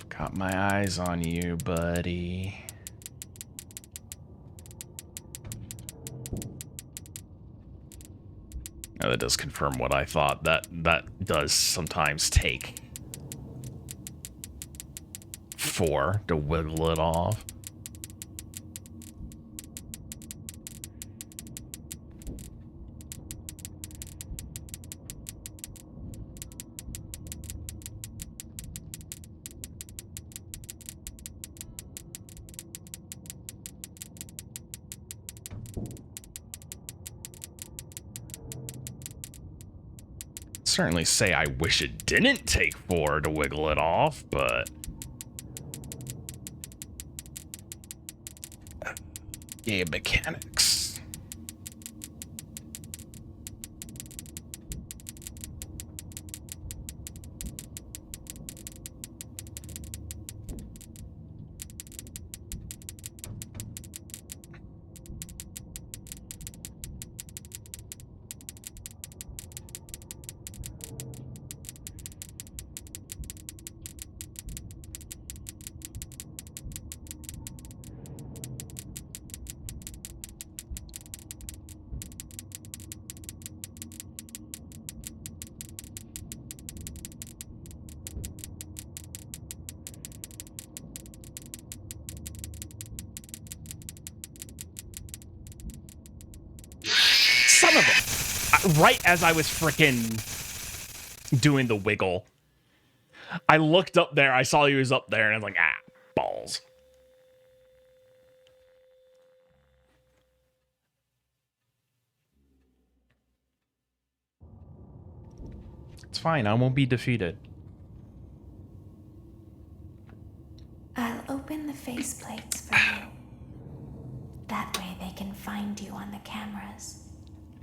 Got my eyes on you, buddy. Now that does confirm what I thought. That does sometimes take 4 to wiggle it off. Certainly say I wish it didn't take 4 to wiggle it off, but game mechanics. Son of a... Right as I was frickin' doing the wiggle, I looked up there, I saw he was up there, and I was like, ah, balls. It's fine, I won't be defeated. I'll open the faceplates for you. That way they can find you on the cameras.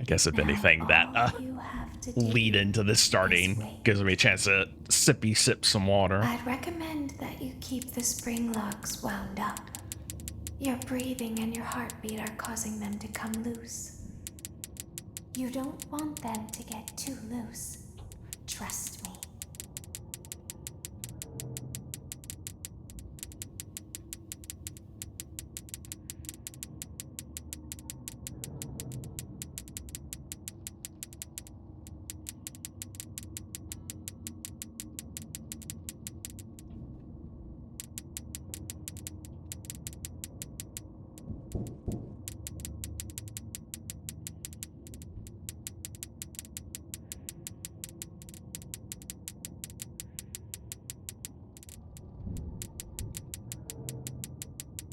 I guess if Now, anything, that all you have to do lead into this is starting wait. gives me a chance to sip some water. I'd recommend that you keep the spring locks wound up. Your breathing and your heartbeat are causing them to come loose. You don't want them to get too loose. Trust me.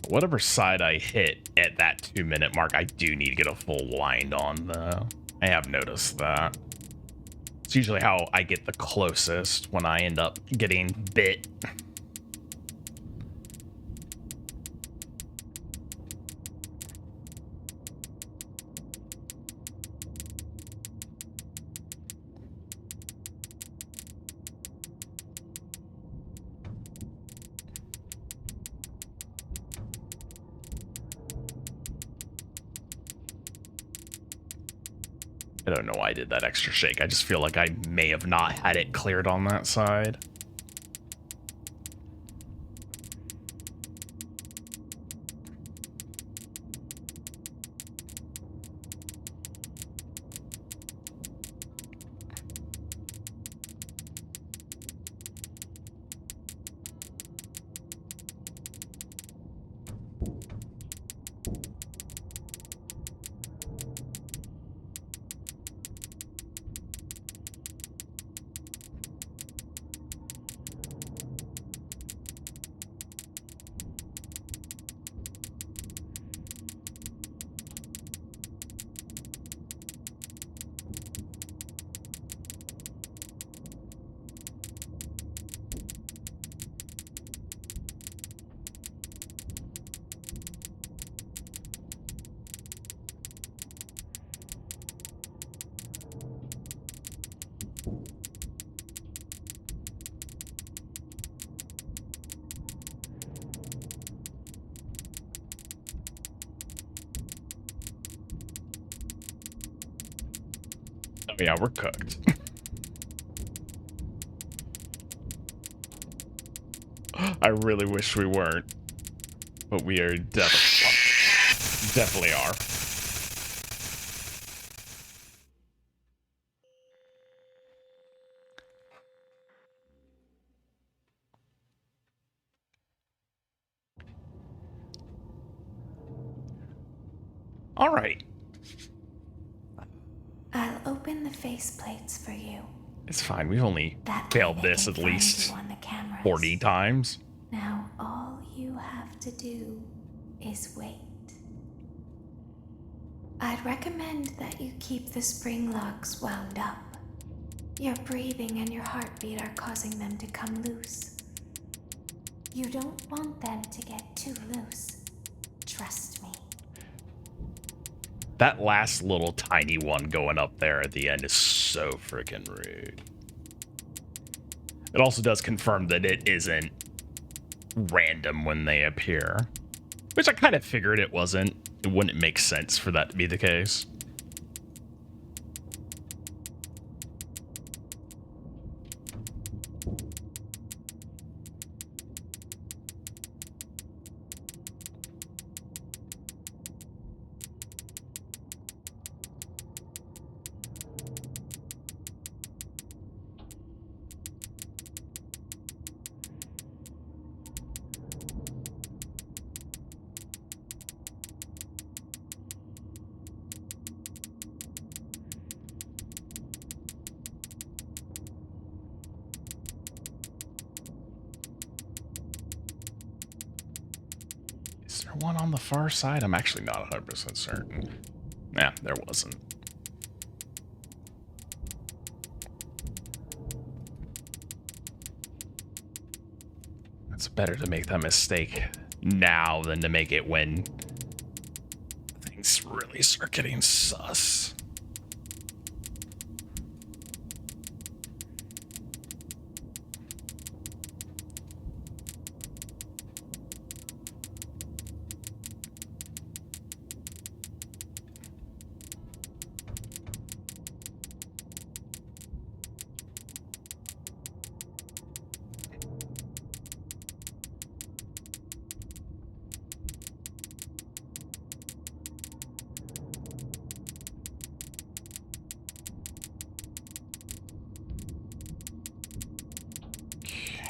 Whatever side I hit at that 2-minute mark, I do need to get a full wind on, though. I have noticed that. It's usually how I get the closest when I end up getting bit. I don't know why I did that extra shake. I just feel like I may have not had it cleared on that side. Oh yeah, we're cooked. I really wish we weren't, but we are definitely are. All right. I'll open the faceplates for you. It's fine. We've only That failed way they this can at find least you on the cameras. 40 times. Now all you have to do is wait. I'd recommend that you keep the spring locks wound up. Your breathing and your heartbeat are causing them to come loose. You don't want them to get too loose. Trust me. That last little tiny one going up there at the end is so freaking rude. It also does confirm that it isn't random when they appear, which I kind of figured it wasn't. It wouldn't make sense for that to be the case. Is there one on the far side? I'm actually not 100% certain. Yeah, there wasn't. It's better to make that mistake now than to make it when things really start getting sus.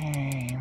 Okay.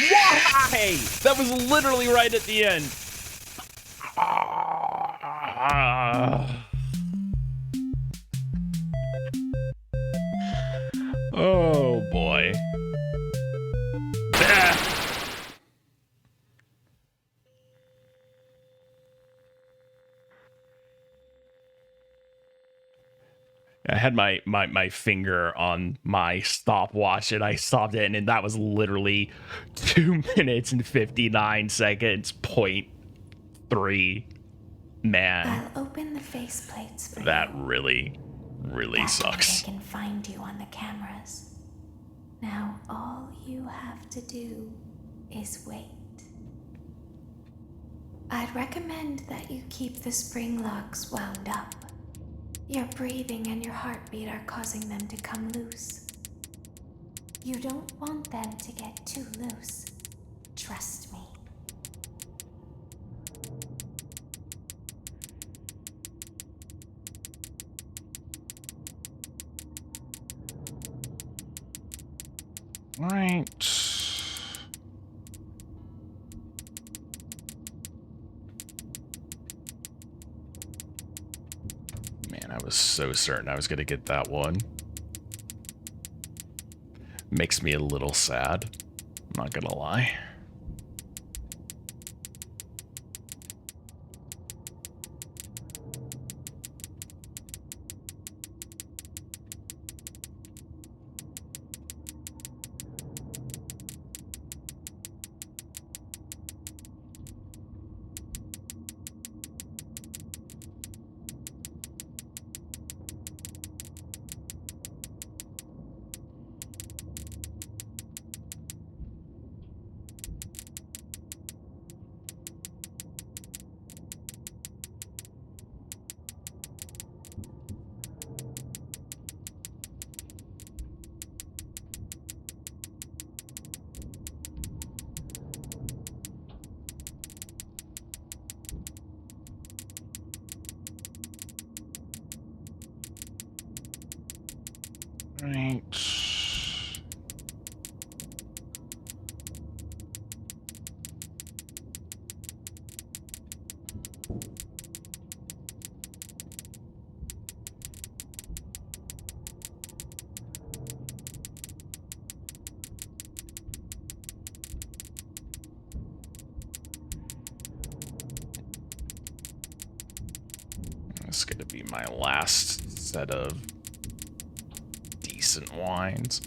Why? That was literally right at the end. Oh boy. I had my finger on my stopwatch and I stopped it, and that was literally 2 minutes and 59 seconds, 0.3. Man, I'll open the faceplates for that you. really That way sucks. they can find you on the cameras. Now all you have to do is wait. I'd recommend that you keep the spring locks wound up. Your breathing and your heartbeat are causing them to come loose. You don't want them to get too loose. Trust me. All right. Man, I was so certain I was going to get that one. Makes me a little sad. I'm not going to lie. Right. This is going to be my last set of decent wines.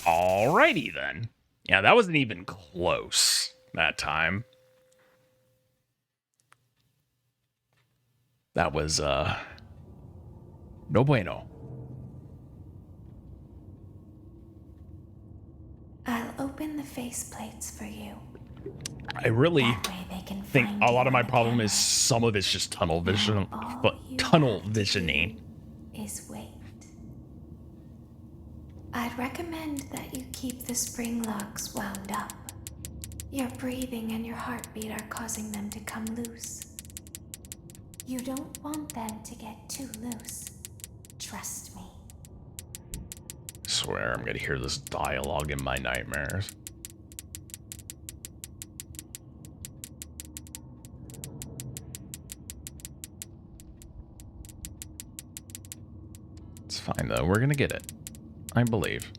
Alrighty then. Yeah, that wasn't even close that time. That was no bueno. I'll open the faceplates for you. I really That way they can think find a lot you of my on the problem is cameras. some of it's just tunnel vision, Now all but you tunnel have to visioning. do is wait. I'd recommend that you keep the spring locks wound up. Your breathing and your heartbeat are causing them to come loose. You don't want them to get too loose. Trust me. I swear I'm gonna hear this dialogue in my nightmares. It's fine though, we're gonna get it. I believe.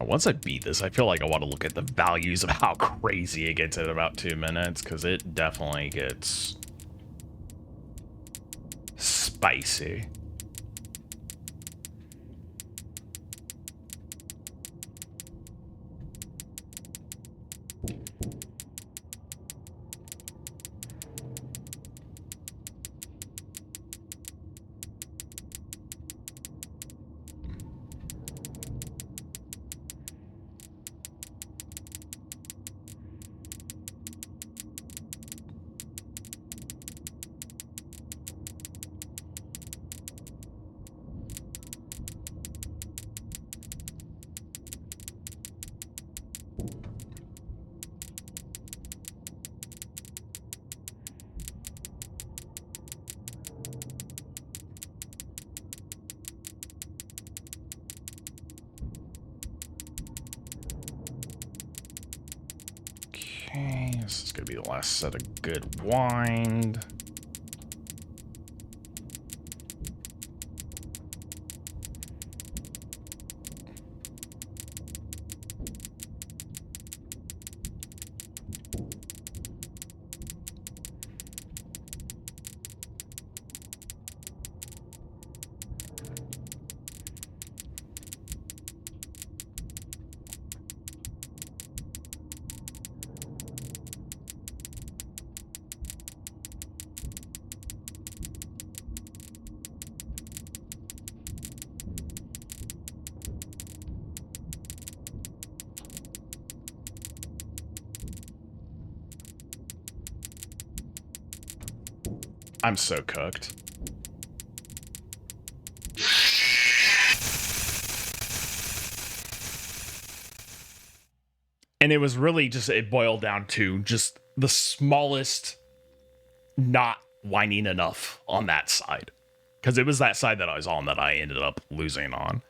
Once I beat this, I feel like I want to look at the values of how crazy it gets at about 2 minutes, because it definitely gets spicy. Okay, this is going to be the last set of good wine. I'm so cooked. And it was really just, it boiled down to just the smallest not whining enough on that side. Because it was that side that I was on that I ended up losing on.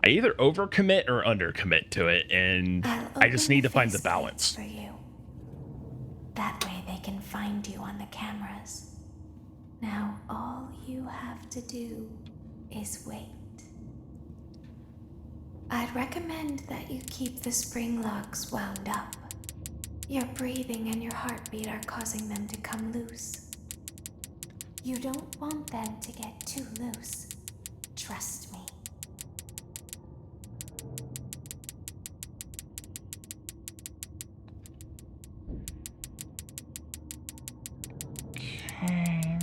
I either overcommit or undercommit to it, and I just need to find the balance. For you. That way they can find you on the cameras. Now all you have to do is wait. I'd recommend that you keep the spring locks wound up. Your breathing and your heartbeat are causing them to come loose. You don't want them to get too loose. Trust me. Okay.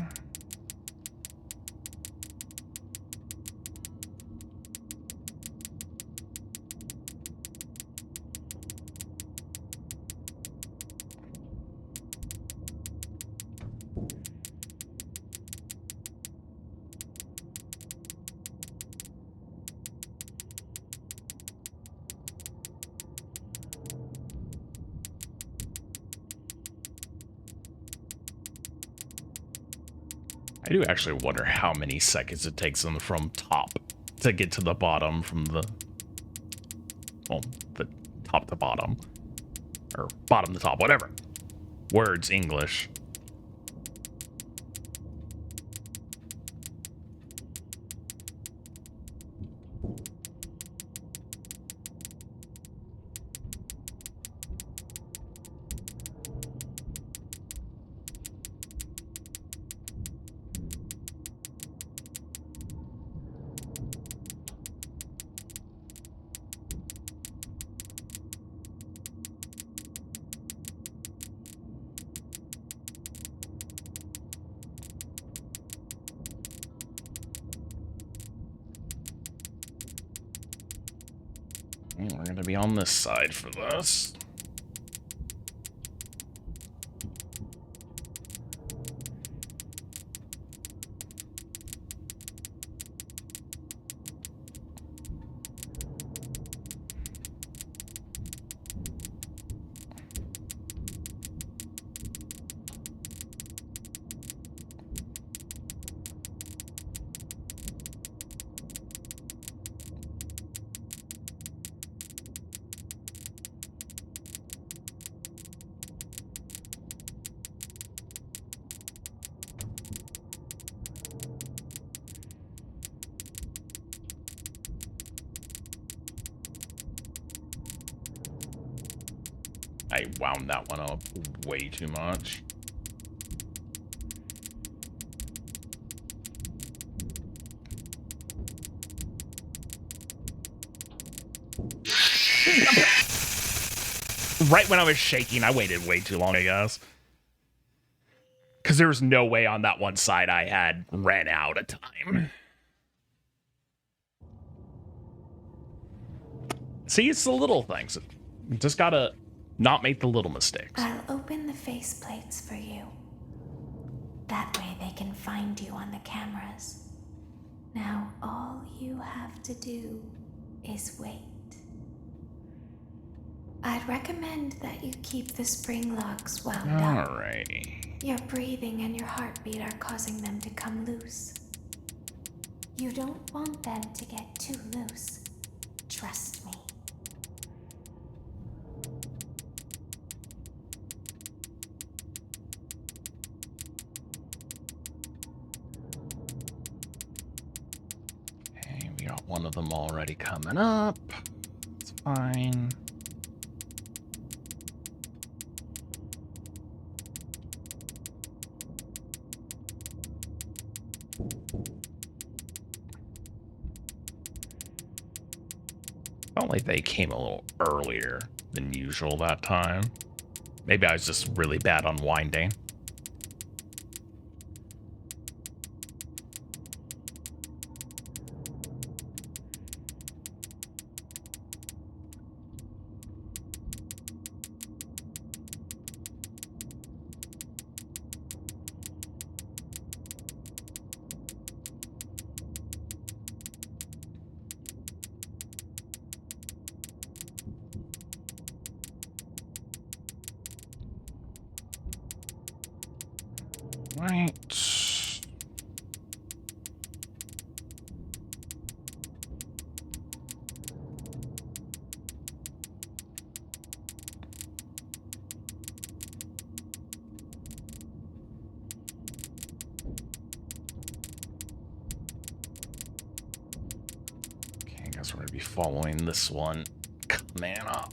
I do actually wonder how many seconds it takes them from top to get to the bottom from the, well, the top to bottom, or bottom to top, whatever. Words, English. Gotta be on this side for this. I wound that one up way too much. Right when I was shaking, I waited way too long, I guess. Because there was no way on that one side I had ran out of time. See, it's the little things. You just gotta not make the little mistakes. I'll open the faceplates for you. That way they can find you on the cameras. Now all you have to do is wait. I'd recommend that you keep the spring locks wound up. Alrighty. Your breathing and your heartbeat are causing them to come loose. You don't want them to get too loose. Trust me. Okay, we got one of them already coming up. It's fine. Felt like they came a little earlier than usual that time. Maybe I was just really bad on winding. Right. Okay, I guess we're gonna be following this one. Man up.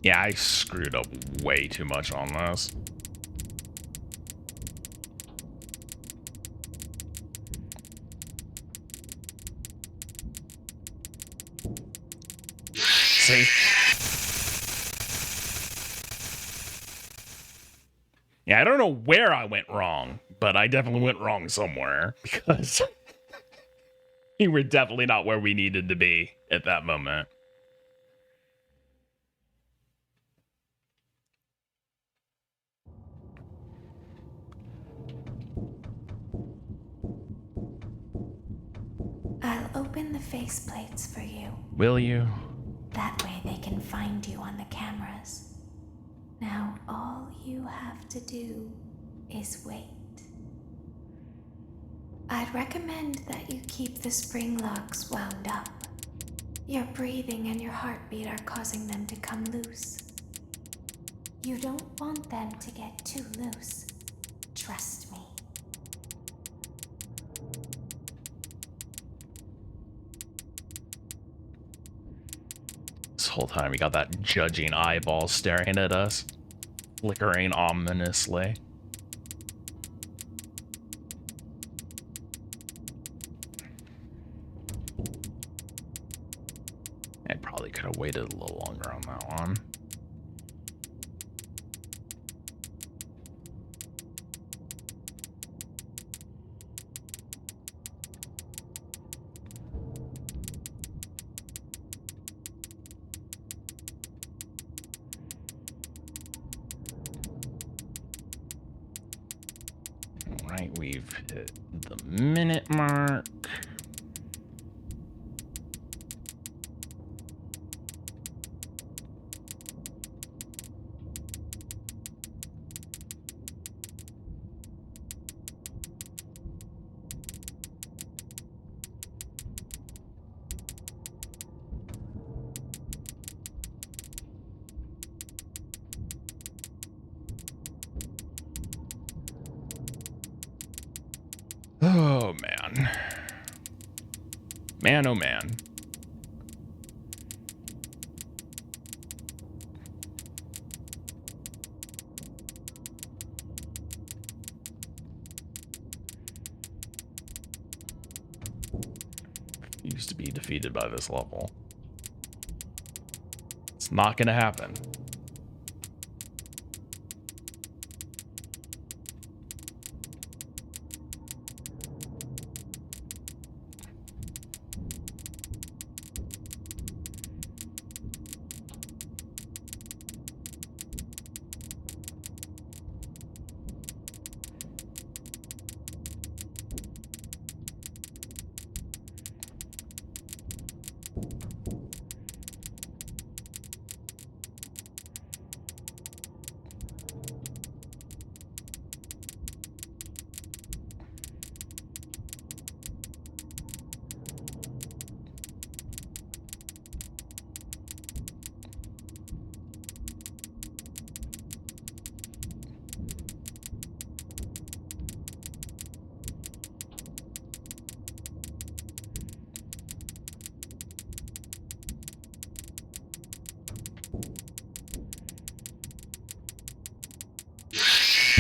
Yeah, I screwed up way too much on this. See? Yeah, I don't know where I went wrong, but I definitely went wrong somewhere because we were definitely not where we needed to be at that moment. I'll open the faceplates for you. Will you? That way they can find you on the cameras. Now all you have to do is wait. I'd recommend that you keep the spring locks wound up. Your breathing and your heartbeat are causing them to come loose. You don't want them to get too loose. Trust me. This whole time we got that judging eyeball staring at us, flickering ominously. I probably could have waited a little longer on that one. Right, we've hit the minute mark. Oh, man. Man, oh, man. Used to be defeated by this level. It's not gonna happen.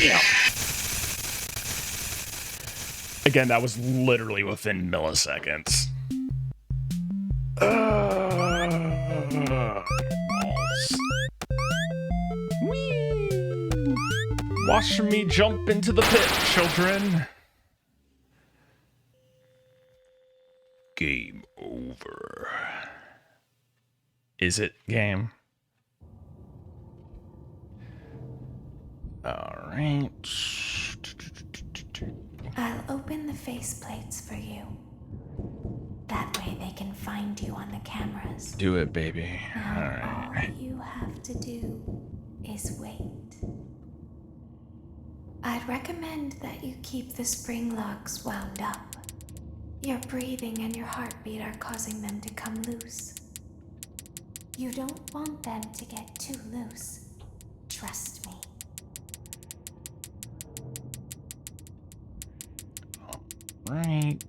Yeah. Again, that was literally within milliseconds. Whee! Watch me jump into the pit, children. Game over. Is it game? All right. I'll open the faceplates for you. That way they can find you on the cameras. Do it, baby. Now, All right. all you have to do is wait. I'd recommend that you keep the spring locks wound up. Your breathing and your heartbeat are causing them to come loose. You don't want them to get too loose. Trust me. Right.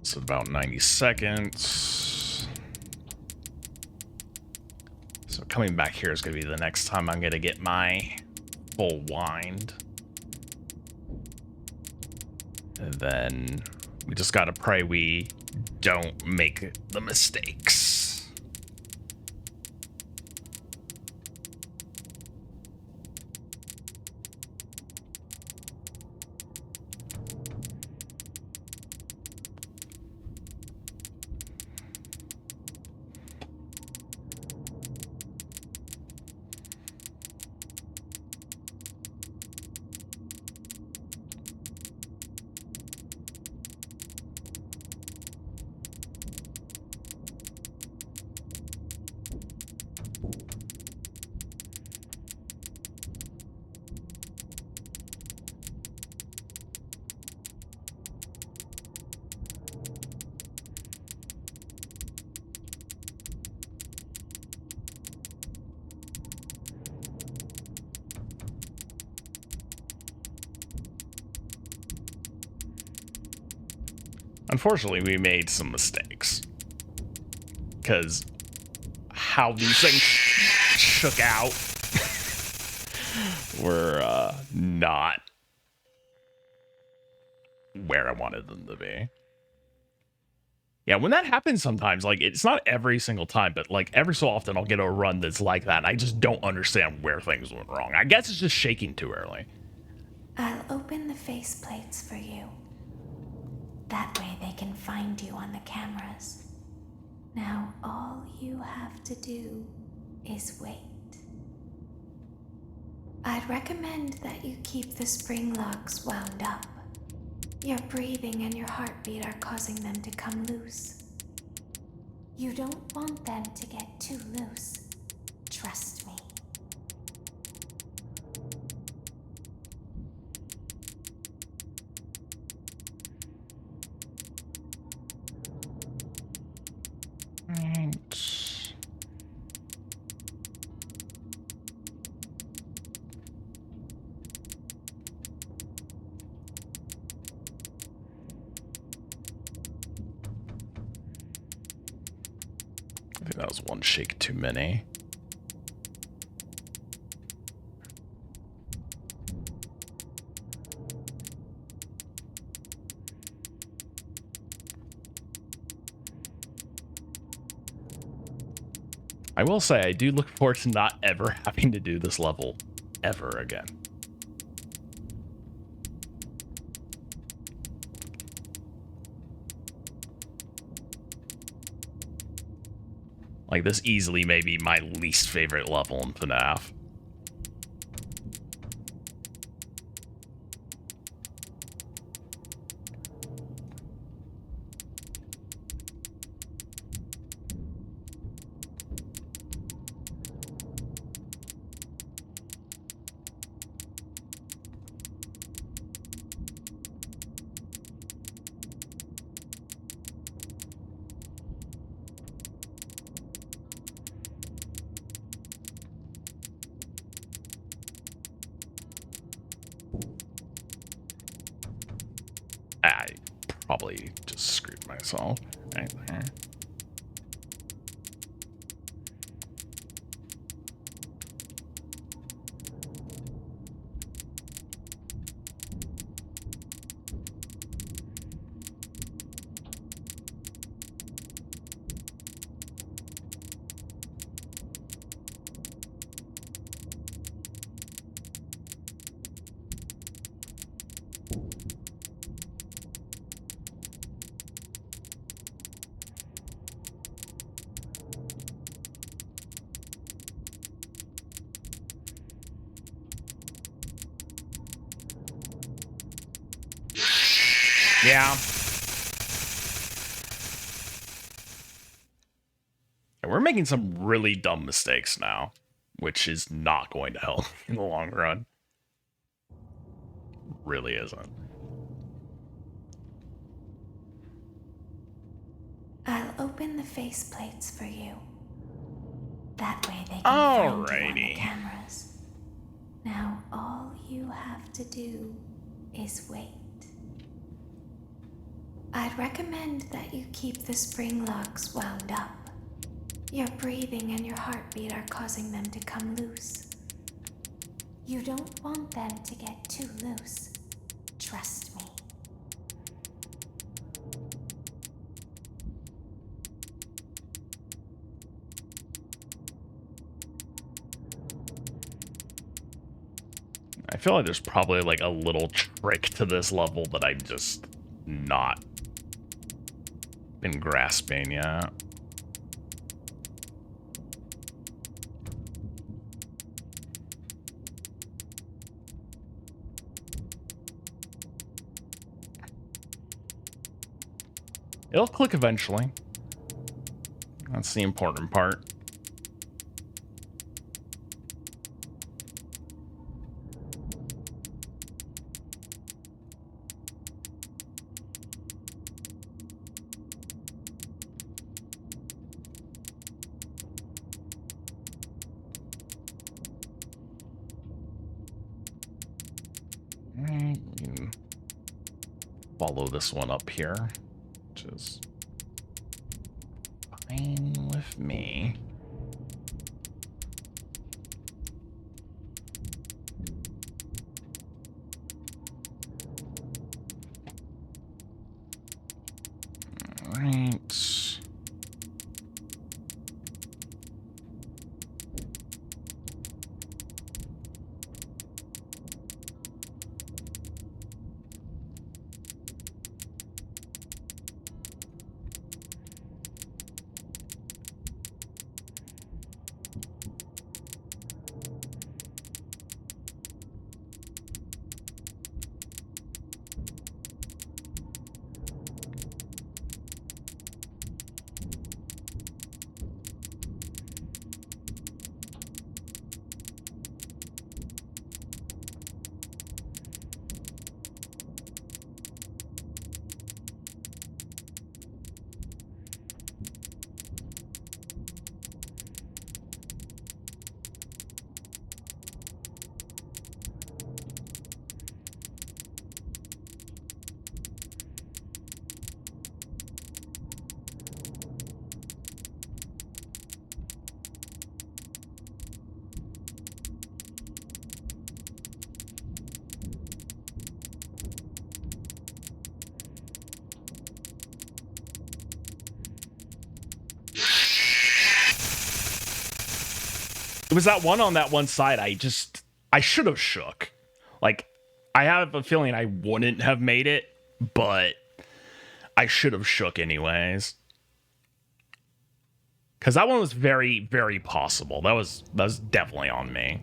It's about 90 seconds. So coming back here is going to be the next time I'm going to get my full wind. And then we just got to pray we don't make the mistakes. Unfortunately, we made some mistakes. Because how these things shook out were not where I wanted them to be. Yeah, when that happens sometimes, like, it's not every single time, but, like, every so often I'll get a run that's like that, and I just don't understand where things went wrong. I guess it's just shaking too early. I'll open the faceplates for you. That way they can find you on the cameras. Now all you have to do is wait. I'd recommend that you keep the spring locks wound up. Your breathing and your heartbeat are causing them to come loose. You don't want them to get too loose. Trust me. I think that was one shake too many. I will say, I do look forward to not ever having to do this level ever again. Like, this easily may be my least favorite level in FNAF. I probably just screwed myself right there. Yeah. And we're making some really dumb mistakes now, which is not going to help in the long run. Really isn't. I'll open the faceplates for you. That way they can find you on the cameras. Now all you have to do is wait. I'd recommend that you keep the spring locks wound up. Your breathing and your heartbeat are causing them to come loose. You don't want them to get too loose. Trust me. I feel like there's probably like a little trick to this level that I've just not been grasping yet. It'll click eventually. That's the important part. Follow this one up here, which is fine with me. All right. It was that one on that one side. I should have shook. Like, I have a feeling I wouldn't have made it, but I should have shook anyways. Because that one was very, very possible. That was definitely on me.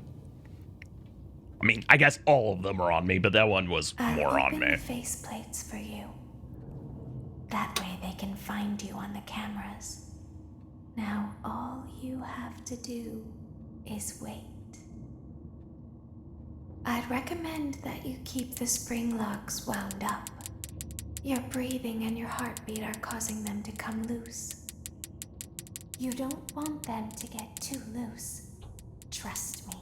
I mean, I guess all of them are on me, but that one was more on me. I'll open the faceplates for you. That way they can find you on the cameras. Now all you have to do is wait. I'd recommend that you keep the spring locks wound up. Your breathing and your heartbeat are causing them to come loose. You don't want them to get too loose. Trust me.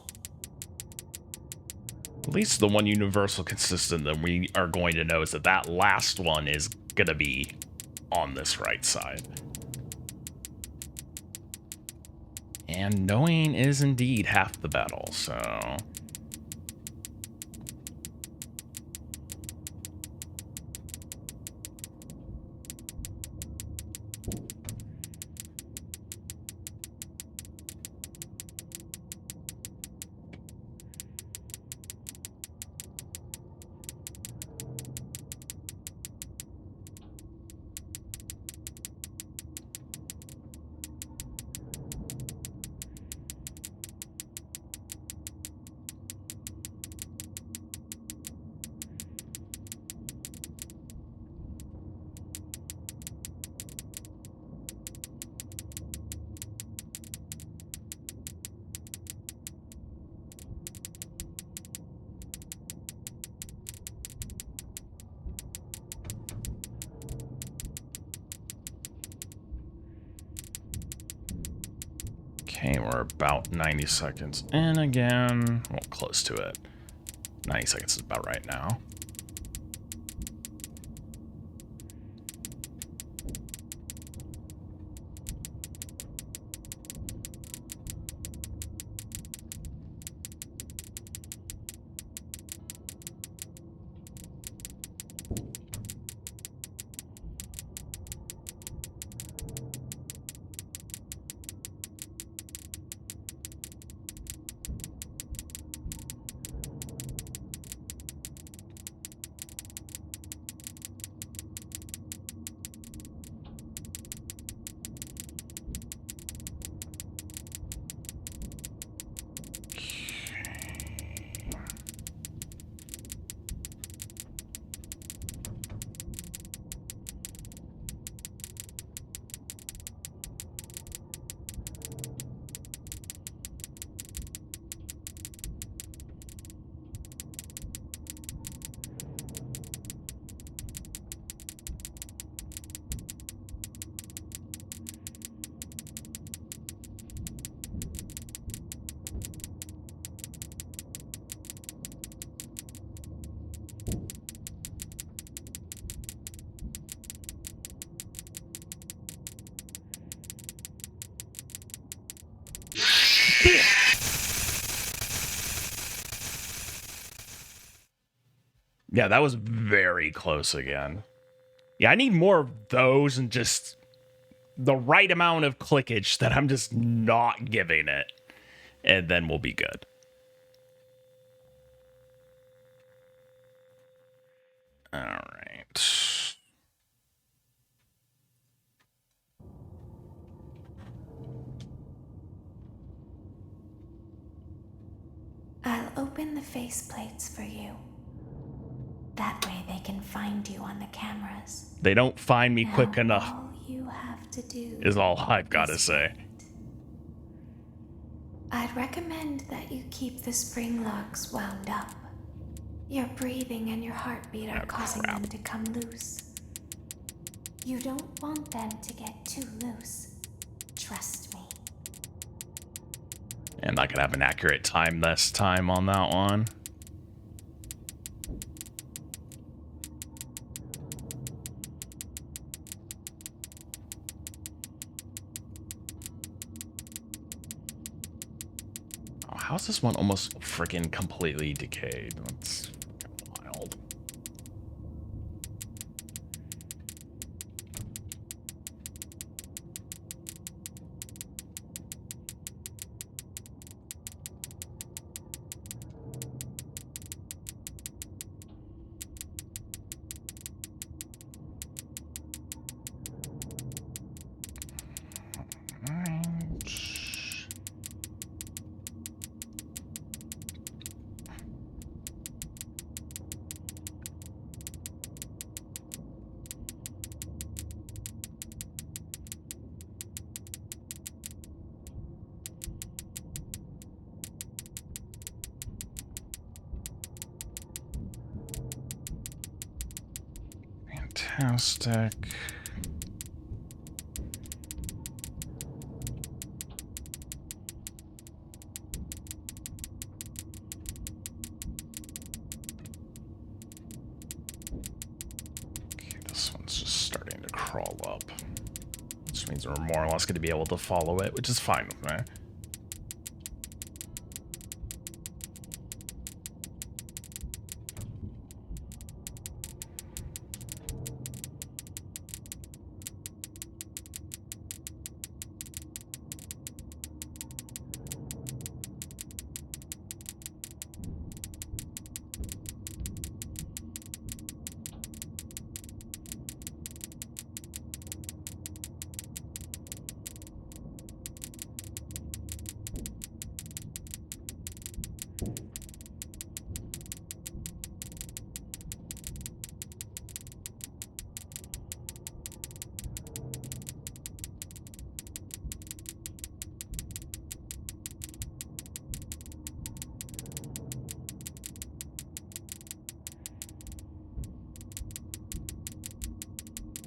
At least the one universal consistent that we are going to know is that that last one is going to be on this right side. And knowing is indeed half the battle, so... Okay, we're about 90 seconds in again. Well, close to it. 90 seconds is about right now. Yeah, that was very close again. Yeah, I need more of those and just the right amount of clickage that I'm just not giving it. And then we'll be good. All right. I'll open the faceplates for you. That way they can find you on the cameras. They don't find me quick Now, enough, all you have to do is all I've got to is say. wait. I'd recommend that you keep the spring locks wound up. Your breathing and your heartbeat are causing them to come loose. You don't want them to get too loose. Trust me. And I could have an accurate time this time on that one. Oh, how's this one almost freaking completely decayed? That's wild. Fantastic. Okay, this one's just starting to crawl up. Which means we're more or less going to be able to follow it, which is fine with me.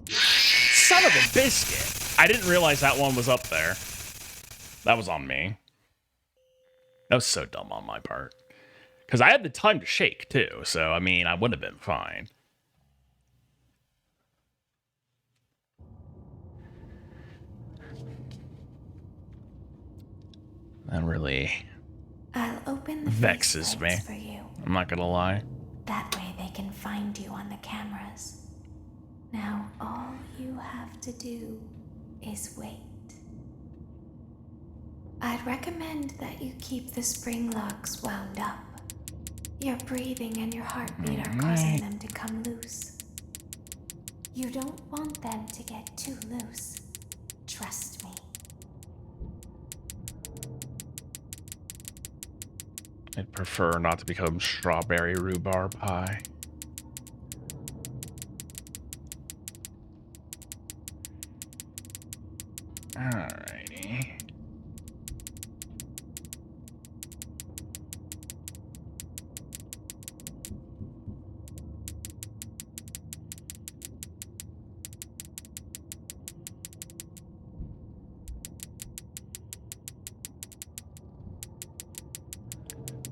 Son of a biscuit. I didn't realize that one was up there. That was on me. That was so dumb on my part. Because I had the time to shake, too. So, I mean, I would have been fine. That really I'll open the vexes me. faceplates for you. I'm not going to lie. That way they can find you on the cameras. Now all you have to do is wait. I'd recommend that you keep the spring locks wound up. Your breathing and your heartbeat are causing them to come loose. You don't want them to get too loose. Trust me. I'd prefer not to become strawberry rhubarb pie. Alrighty.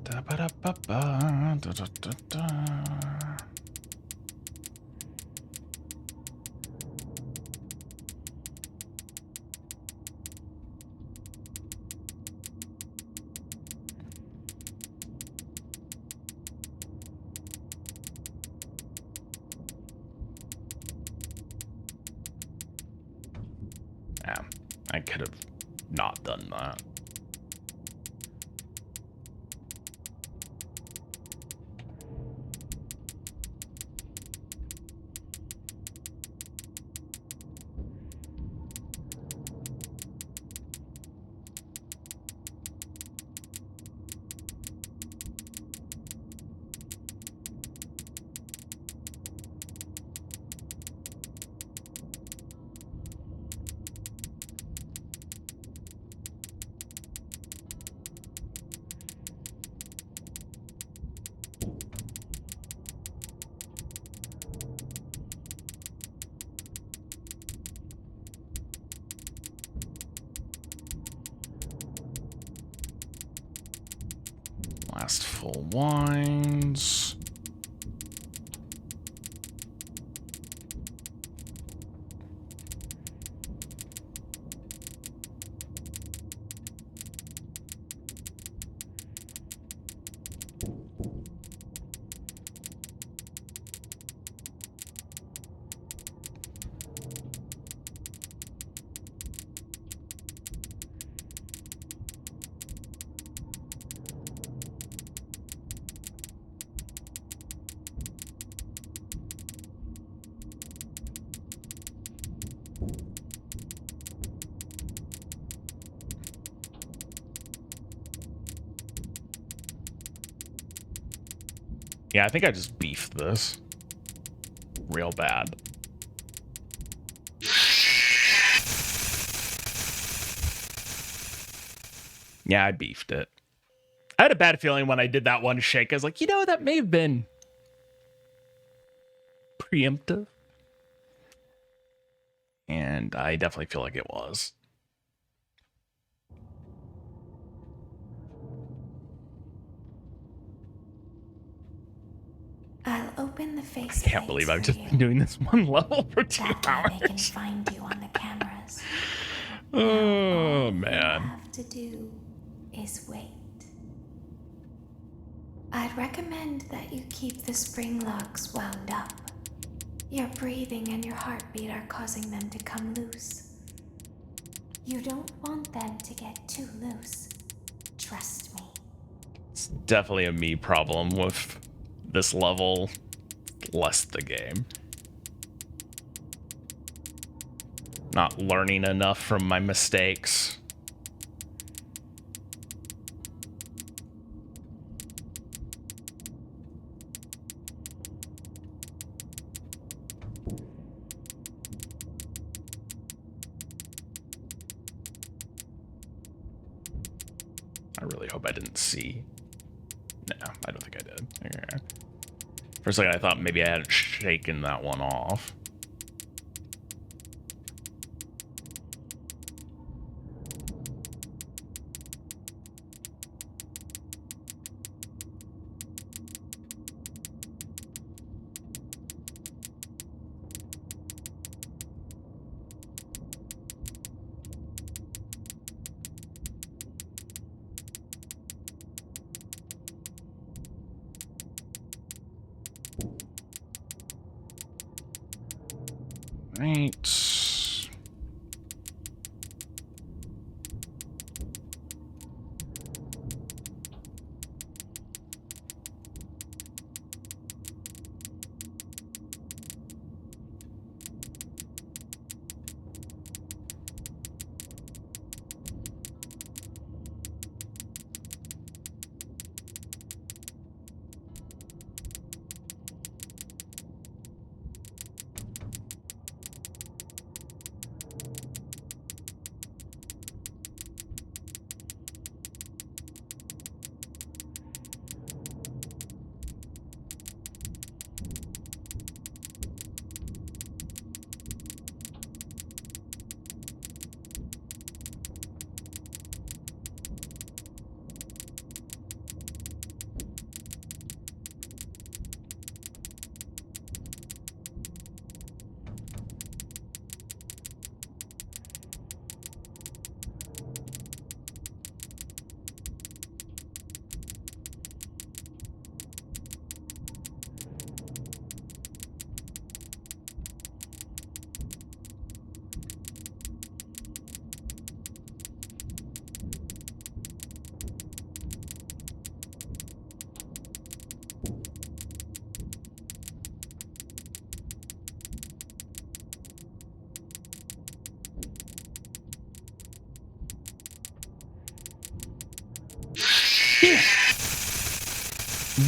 Da ba da ba ba da da da da. Yeah, I could have not done that. Last full wines. Yeah, I think I just beefed this real bad. Yeah, I beefed it. I had a bad feeling when I did that one shake. I was like, you know, that may have been preemptive. And I definitely feel like it was. I'll open the face. I can't believe I've just been doing this one level for 2 That hours. way they can find you on the cameras. Oh, All man. you have to do is wait. I'd recommend that you keep the spring locks wound up. Your breathing and your heartbeat are causing them to come loose. You don't want them to get too loose. Trust me. It's definitely a me problem with this level, less the game. Not learning enough from my mistakes. I really hope I didn't see. No, I don't think I did. Okay. For a second, I thought maybe I hadn't shaken that one off. Right.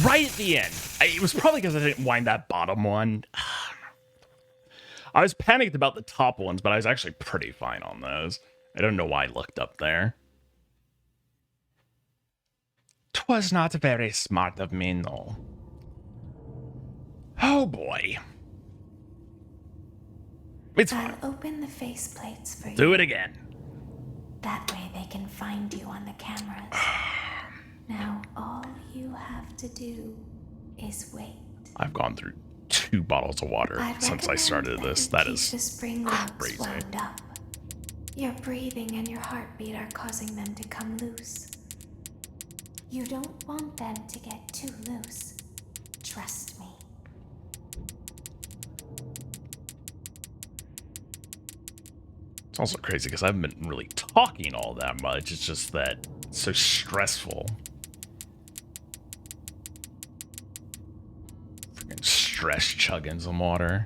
Right at the end. It was probably because I didn't wind that bottom one. I was panicked about the top ones, but I was actually pretty fine on those. I don't know why I looked up there. 'Twas not very smart of me, no. Oh boy. It's fine. I'll open the faceplates for you. Do it again. That way they can find you on the cameras. Now all you have to do is wait. I've gone through 2 bottles of water since I started this. That is the spring locks crazy. wound up. Your breathing and your heartbeat are causing them to come loose. You don't want them to get too loose. Trust me. It's also crazy because I haven't been really talking all that much. It's just that it's so stressful. Freaking stress chugging some water.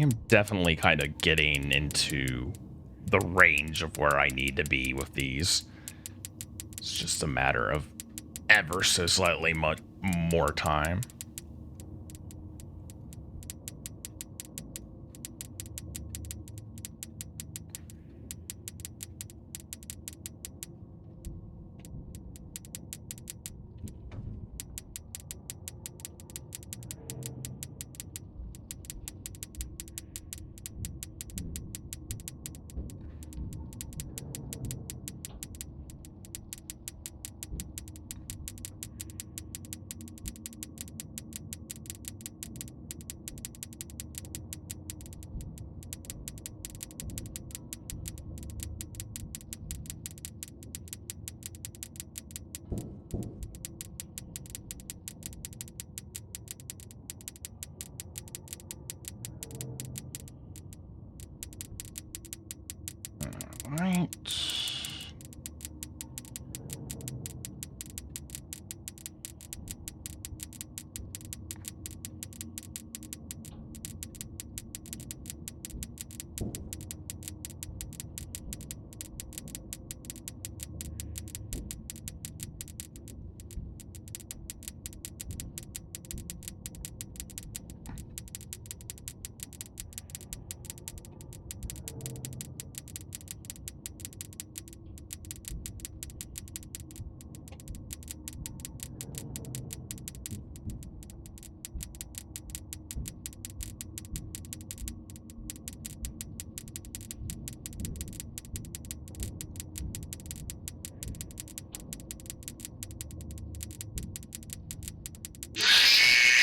I'm definitely kind of getting into the range of where I need to be with these. It's just a matter of ever so slightly much more time. Right.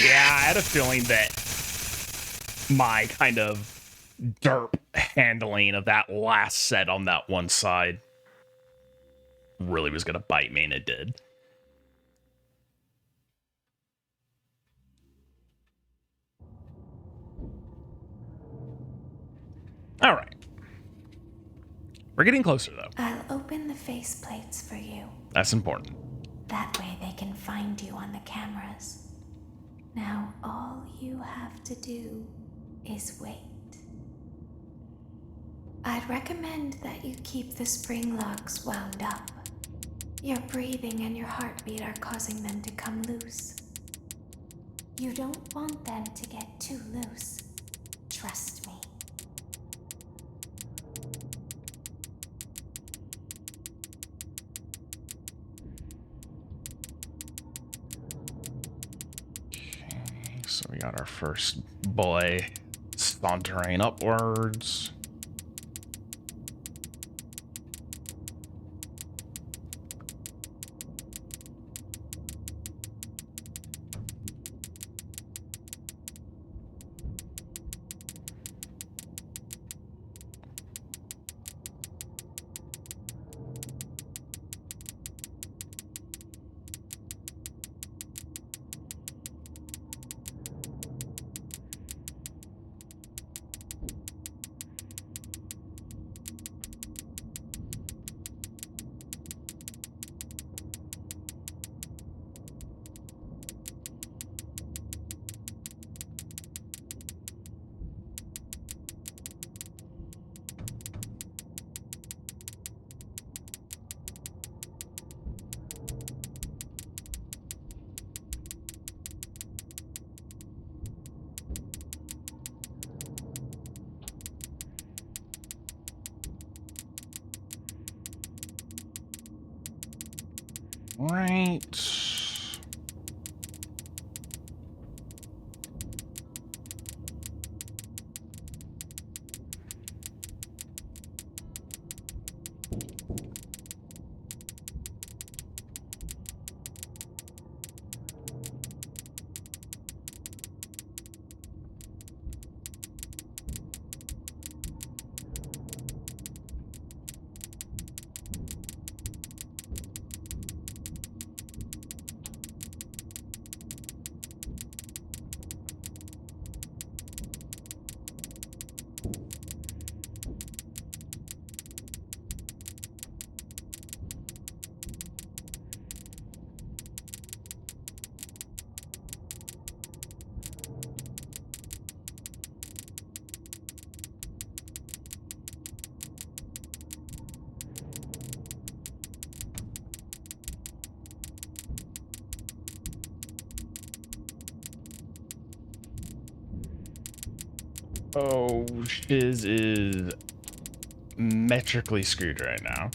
Yeah, I had a feeling that my kind of derp handling of that last set on that one side really was going to bite me, and it did. All right. We're getting closer, though. I'll open the faceplates for you. That's important. That way they can find you on the cameras. Now all you have to do is wait. I'd recommend that you keep the spring locks wound up. Your breathing and your heartbeat are causing them to come loose. You don't want them to get too loose. Trust me. So we got our first boy sauntering upwards. Right. Oh, Shiz is metrically screwed right now.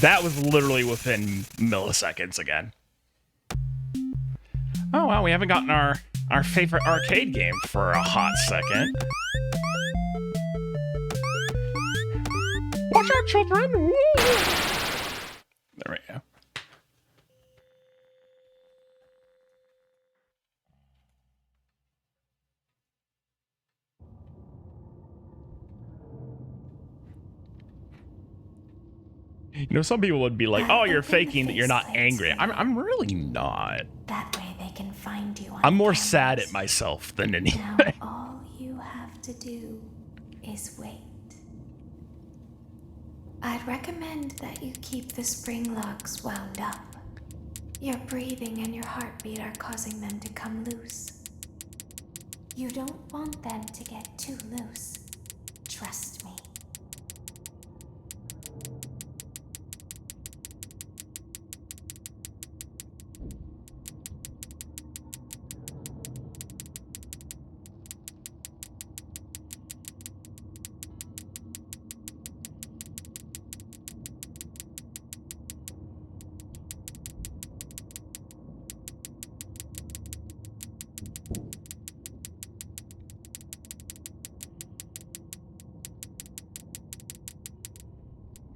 That was literally within milliseconds again. Oh, wow, we haven't gotten our favorite arcade game for a hot second. Watch out, children! Woo! There we go. You know, some people would be like, "Oh, you're faking that you're not angry." I'm really not. That way they can find you on I'm more cameras. sad at myself than anything. Now all you have to do is wait. I'd recommend that you keep the spring locks wound up. Your breathing and your heartbeat are causing them to come loose. You don't want them to get too loose. Trust me.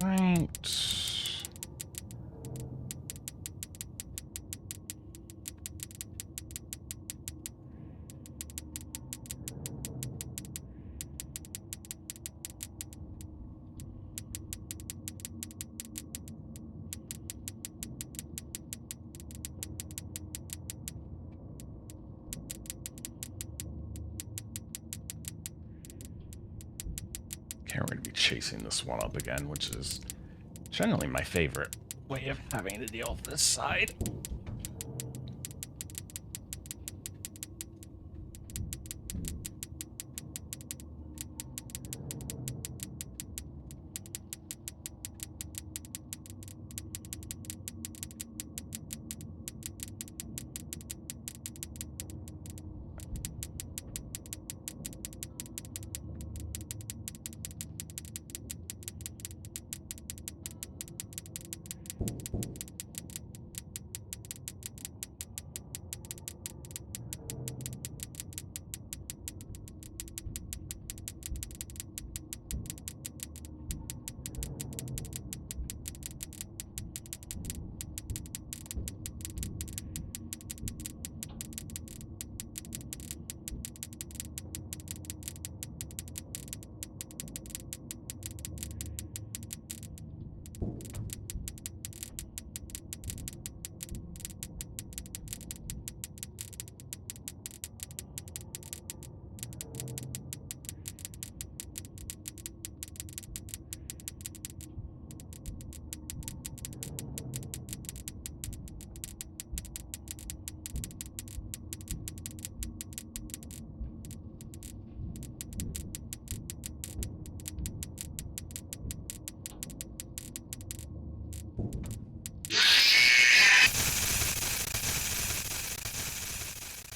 Right. Okay, we're going to be chasing this one up again, which is generally my favorite way of having to deal with this side.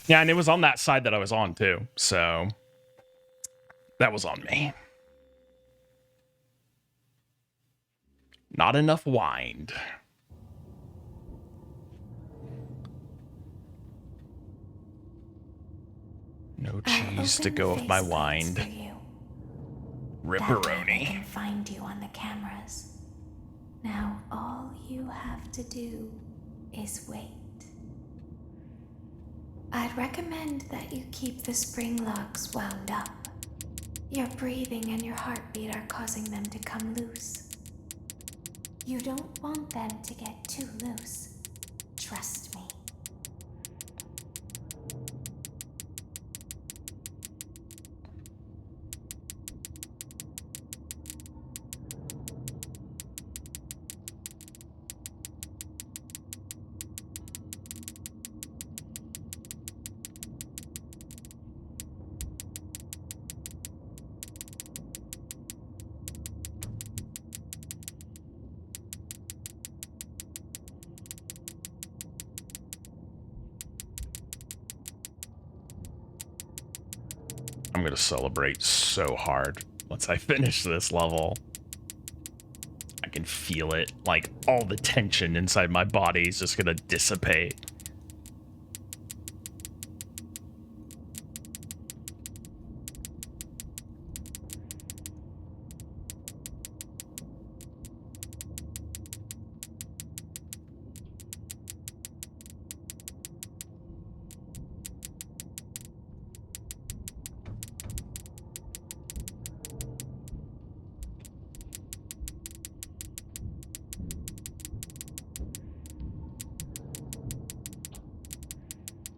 Yeah, and it was on that side that I was on too, so that was on me. Not enough wind. No cheese to go with my wind. Ripperoni. I can find you on the cameras. Now all you have to do is wait. I'd recommend that you keep the spring locks wound up. Your breathing and your heartbeat are causing them to come loose. You don't want them to get too loose. Trust me. I'm gonna celebrate so hard once I finish this level. I can feel it, like all the tension inside my body is just gonna dissipate.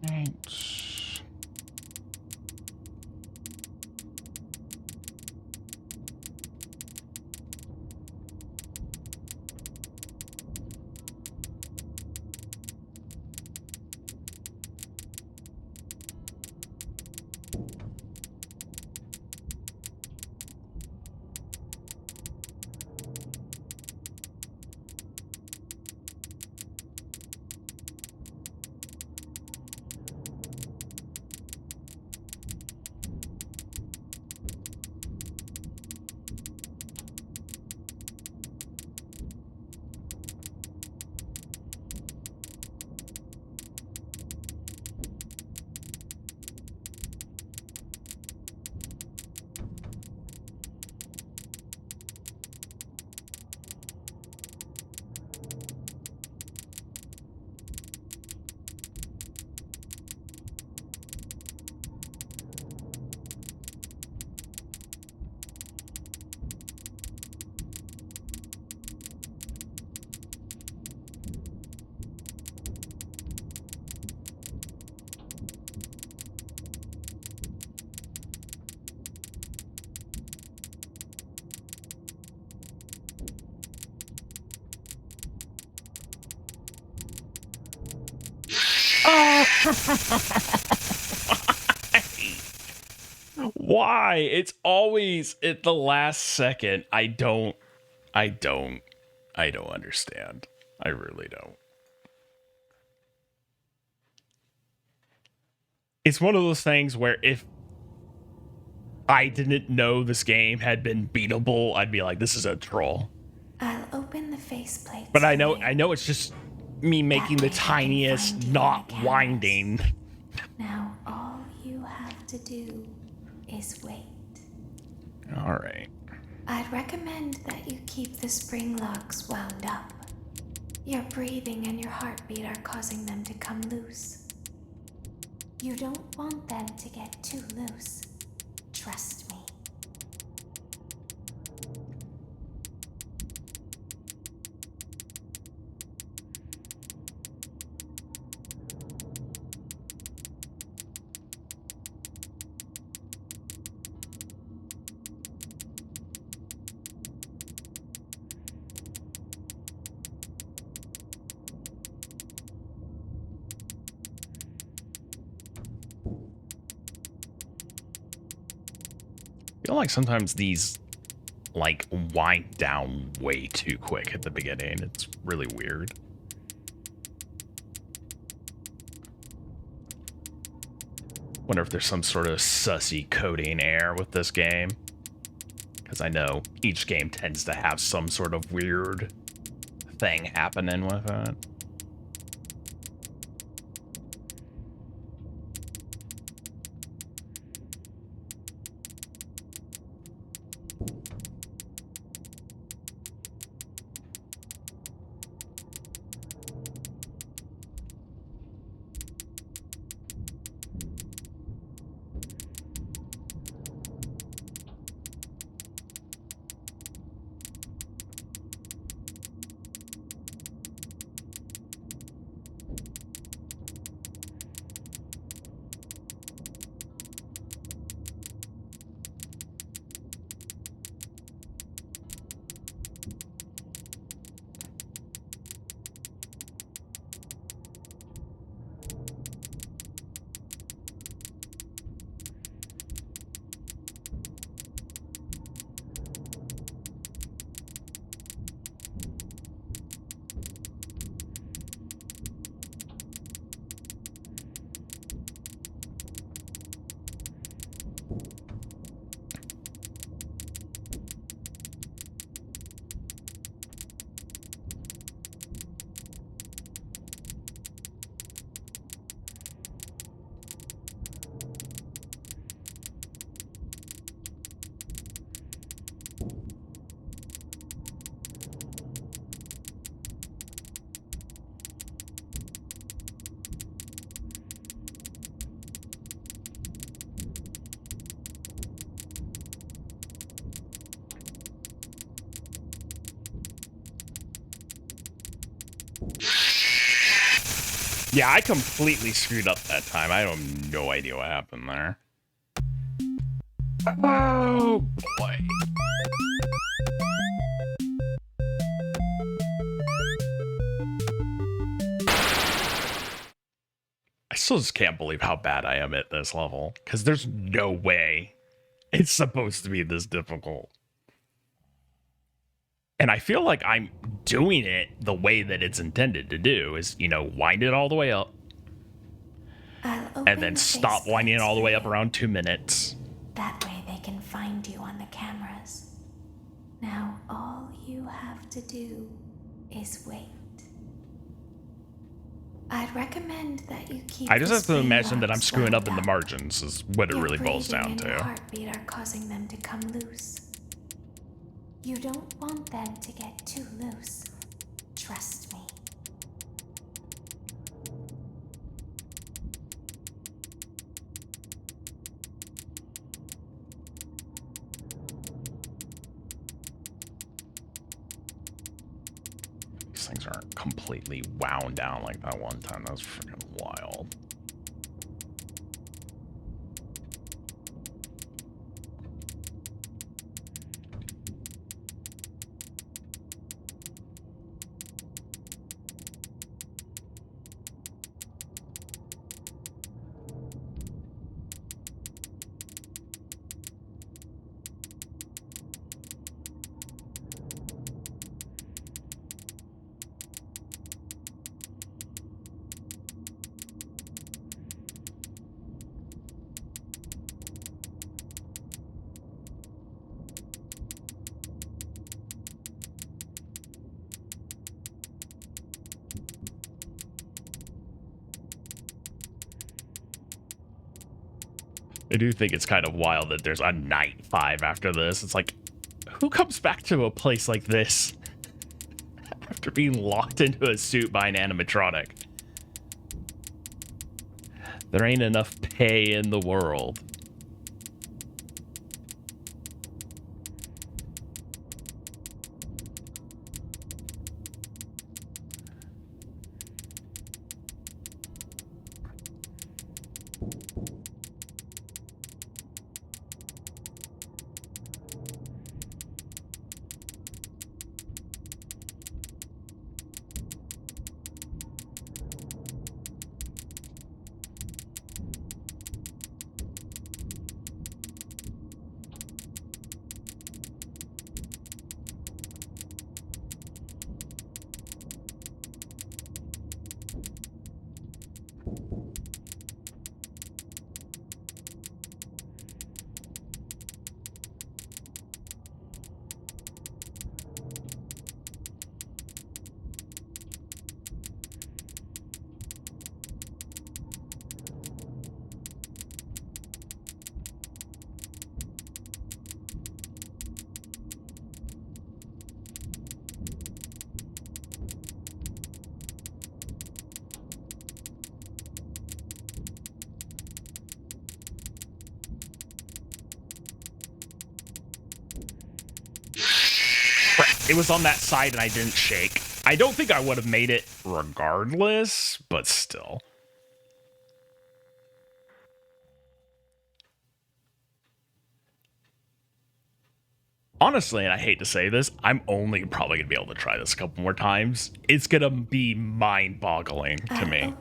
Thanks. Why? It's always at the last second. I don't understand. I really don't. It's one of those things where if I didn't know this game had been beatable, I'd be like, this is a troll. I'll open the faceplate. But I know it's just me making the tiniest not winding. Now all you have to do is wait. All right. I'd recommend that you keep the spring locks wound up. Your breathing and your heartbeat are causing them to come loose. You don't want them to get too loose. Trust me. I feel like sometimes these like wind down way too quick at the beginning. It's really weird. Wonder if there's some sort of sussy coding error with this game. Because I know each game tends to have some sort of weird thing happening with it. Yeah, I completely screwed up that time. I have no idea what happened there. Oh, boy. I still just can't believe how bad I am at this level. Because there's no way it's supposed to be this difficult. And I feel like I'm doing it the way that it's intended to do is, you know, wind it all the way up. And then stop winding it all the way up around 2 minutes. That way they can find you on the cameras. Now all you have to do is wait. I'd recommend that you keep. I just have to imagine that I'm locks screwing up wound in the up. margins is what it Your really boils breathing down and your to. heartbeat are causing them to come loose. You don't want them to get too loose. Trust me. These things aren't completely wound down like that one time. That was freaking wild. I do think it's kind of wild that there's a night 5 after this. It's like, who comes back to a place like this after being locked into a suit by an animatronic? There ain't enough pay in the world. it was on that side and I didn't shake. I don't think I would have made it regardless, but still. Honestly, and I hate to say this, I'm only probably going to be able to try this a couple more times. It's going to be mind-boggling to me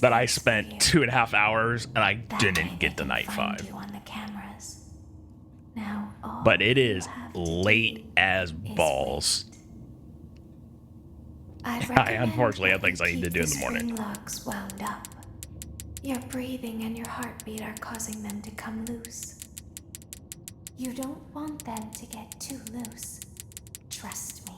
that I spent 2.5 hours and I didn't get to night 5. But it is late as balls. I unfortunately have things I need to do in the morning. SpringLOCKED wound up. Your breathing and your heartbeat are causing them to come loose. You don't want them to get too loose. Trust me.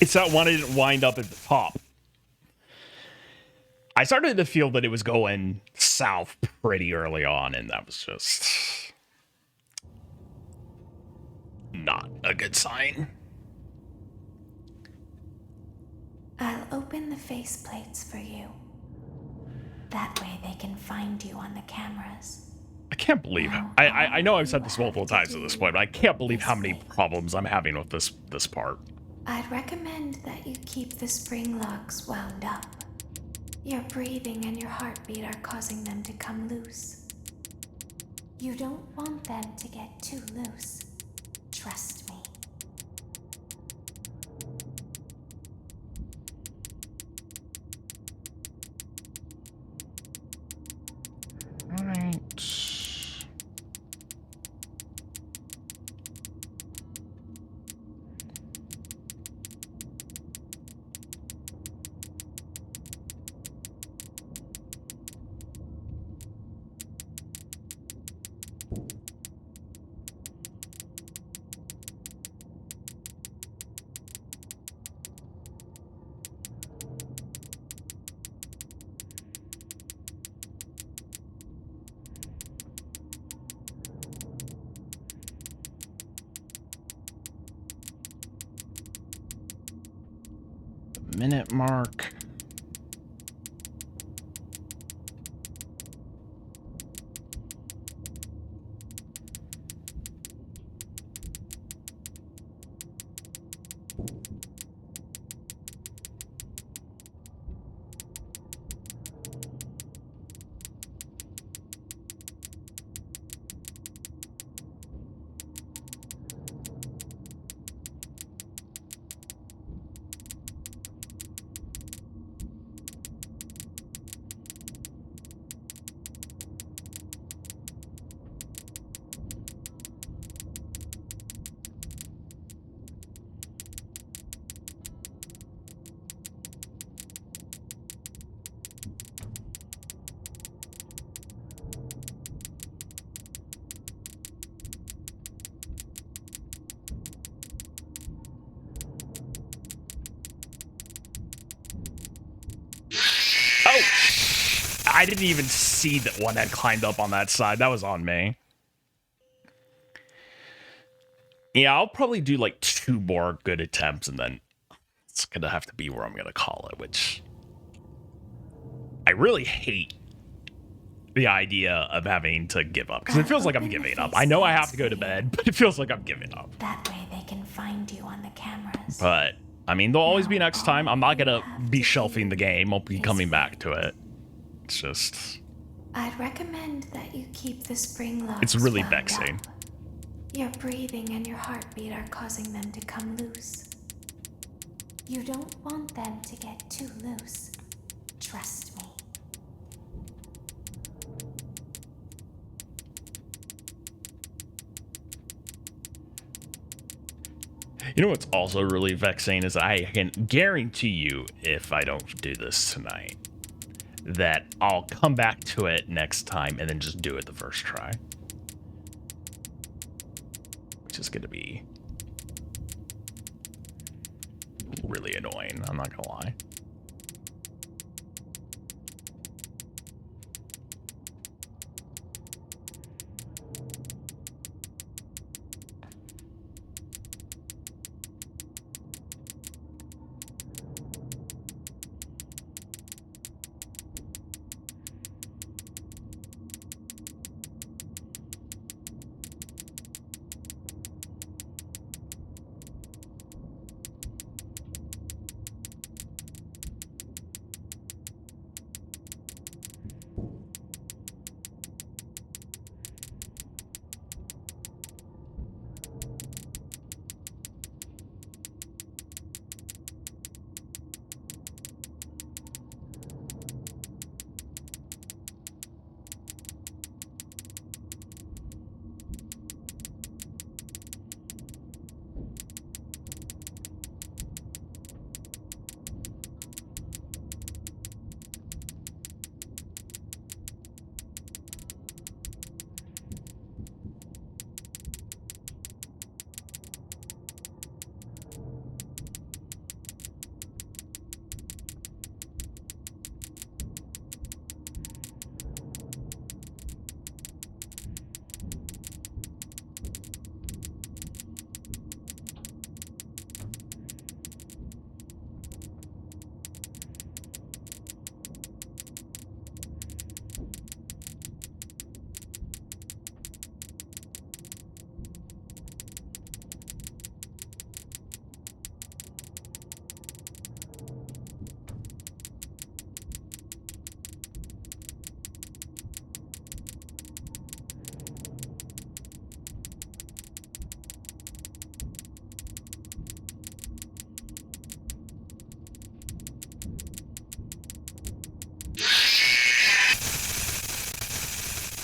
It's that one I didn't wind up at the top. I started to feel that it was going south pretty early on, and that was just not a good sign. I'll open the faceplates for you. That way they can find you on the cameras. I can't believe I know I've said this multiple times at this point, but I can't believe how many problems I'm having with this part. I'd recommend that you keep the SpringLOCKED wound up. Your breathing and your heartbeat are causing them to come loose. You don't want them to get too loose. Trust me. All right. Minute mark. I didn't even see that one had climbed up on that side. That was on me. Yeah, I'll probably do like 2 more good attempts, and then it's gonna have to be where I'm gonna call it, which I really hate the idea of having to give up, because it feels like I'm giving up. I know I have to go to bed, but it feels like I'm giving up. That way they can find you on the cameras. But, I mean, there'll always be next time. I'm not gonna be shelving the game. I'll be coming back to it. It's just... I'd recommend that you keep the spring locks It's really wound vexing. up. Your breathing and your heartbeat are causing them to come loose. You don't want them to get too loose. Trust me. You know what's also really vexing is I can guarantee you, if I don't do this tonight, that I'll come back to it next time and then just do it the first try. Which is going to be really annoying, I'm not going to lie.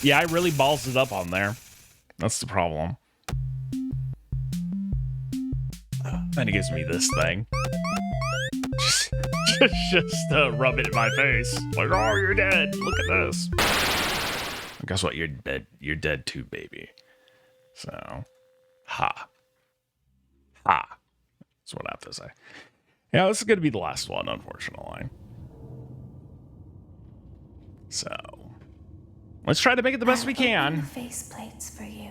Yeah, I really balls it up on there. That's the problem. And it gives me this thing. Just rub it in my face. Like, oh, you're dead. Look at this. And guess what? You're dead. You're dead too, baby. So, ha. Ha. That's what I have to say. Yeah, this is going to be the last one, unfortunately. So, let's try to make it the best we can. Face plates for you.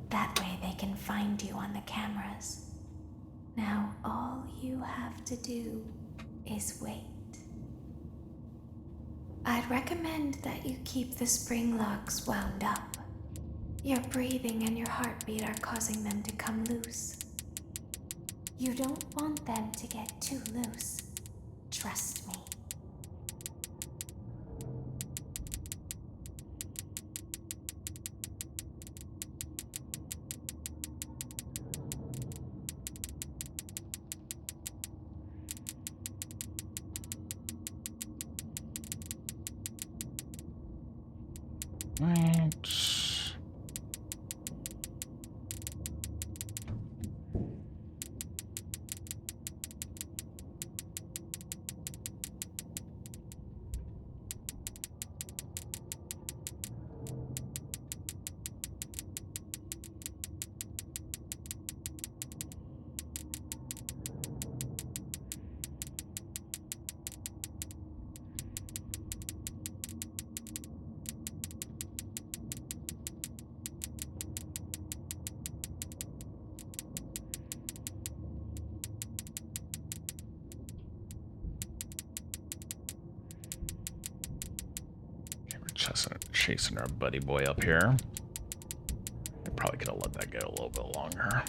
That way they can find you on the cameras. Now all you have to do is wait. I'd recommend that you keep the spring locks wound up. Your breathing and your heartbeat are causing them to come loose. You don't want them to get too loose. Trust me. Right. chasing our buddy boy up here. I probably could have let that go a little bit longer.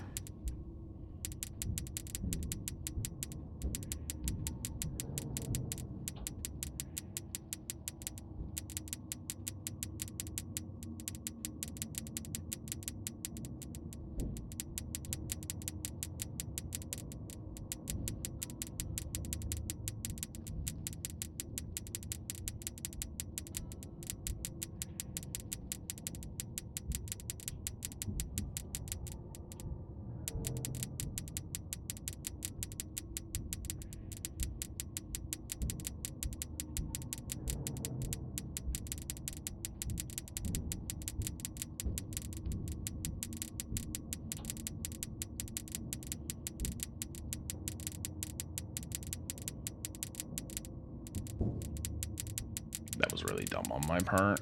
That was really dumb on my part.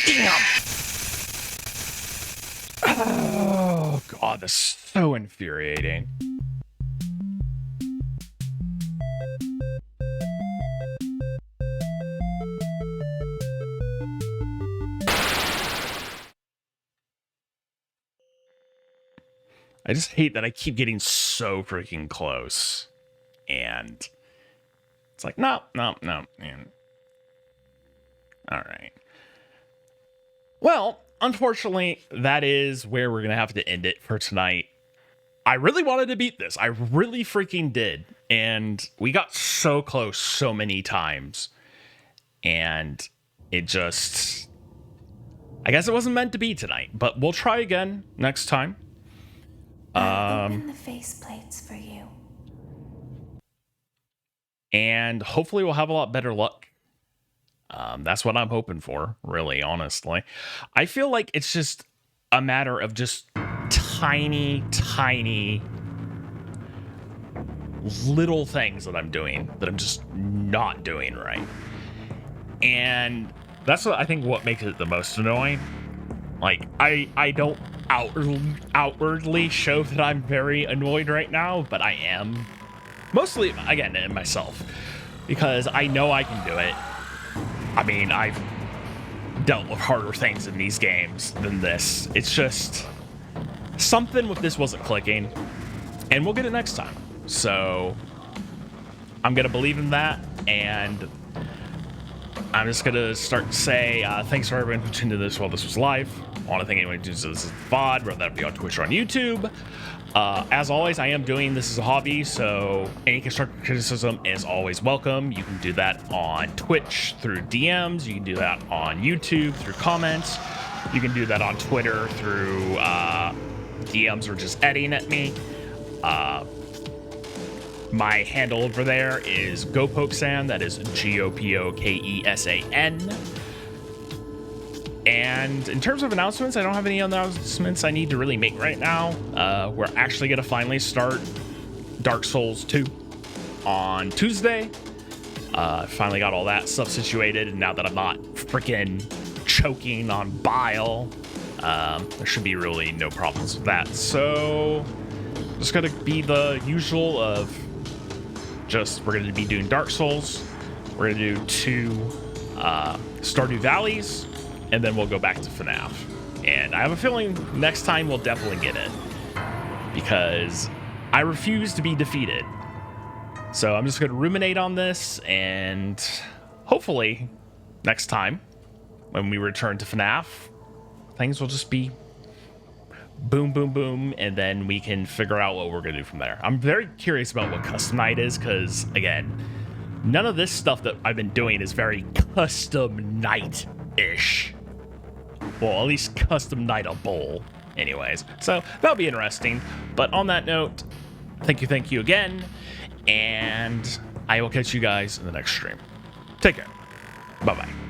Damn! Oh, God, that's so infuriating. I just hate that I keep getting so freaking close. And it's like, no. And all right. Well, unfortunately, that is where we're going to have to end it for tonight. I really wanted to beat this. I really freaking did. And we got so close so many times. And it just... I guess it wasn't meant to be tonight. But we'll try again next time. Open the faceplates for you. And hopefully we'll have a lot better luck. That's what I'm hoping for, really, honestly. I feel like it's just a matter of just tiny little things that I'm doing that I'm just not doing right. And that's what I think what makes it the most annoying. Like, I don't outwardly show that I'm very annoyed right now, but I am. Mostly, again, in myself. Because I know I can do it. I mean, I've dealt with harder things in these games than this. It's just something with this wasn't clicking, and we'll get it next time. So I'm going to believe in that, and I'm just going to start to say thanks for everyone who tuned into this while this was live. I want to thank anyone who tunes into this as a VOD, whether that be on Twitch or on YouTube. As always, I am doing this as a hobby, so any constructive criticism is always welcome. You can do that on Twitch through DMs. You can do that on YouTube through comments. You can do that on Twitter through DMs or just editing at me. My handle over there is GoPokesan. That is GOPOKESAN. And in terms of announcements, I don't have any announcements I need to really make right now. We're actually going to finally start Dark Souls 2 on Tuesday. Finally got all that stuff situated, and now that I'm not freaking choking on bile, there should be really no problems with that. So, just going to be the usual of we're going to be doing Dark Souls. We're going to do 2 Stardew Valleys. And then we'll go back to FNAF. And I have a feeling next time we'll definitely get it. Because I refuse to be defeated. So I'm just going to ruminate on this. And hopefully next time when we return to FNAF, things will just be boom, boom, boom. And then we can figure out what we're going to do from there. I'm very curious about what custom night is. Because, again, none of this stuff that I've been doing is very custom night-ish. Well, at least custom night a bowl. Anyways, so that'll be interesting. But on that note, thank you again. and I will catch you guys in the next stream. Take care. Bye-bye.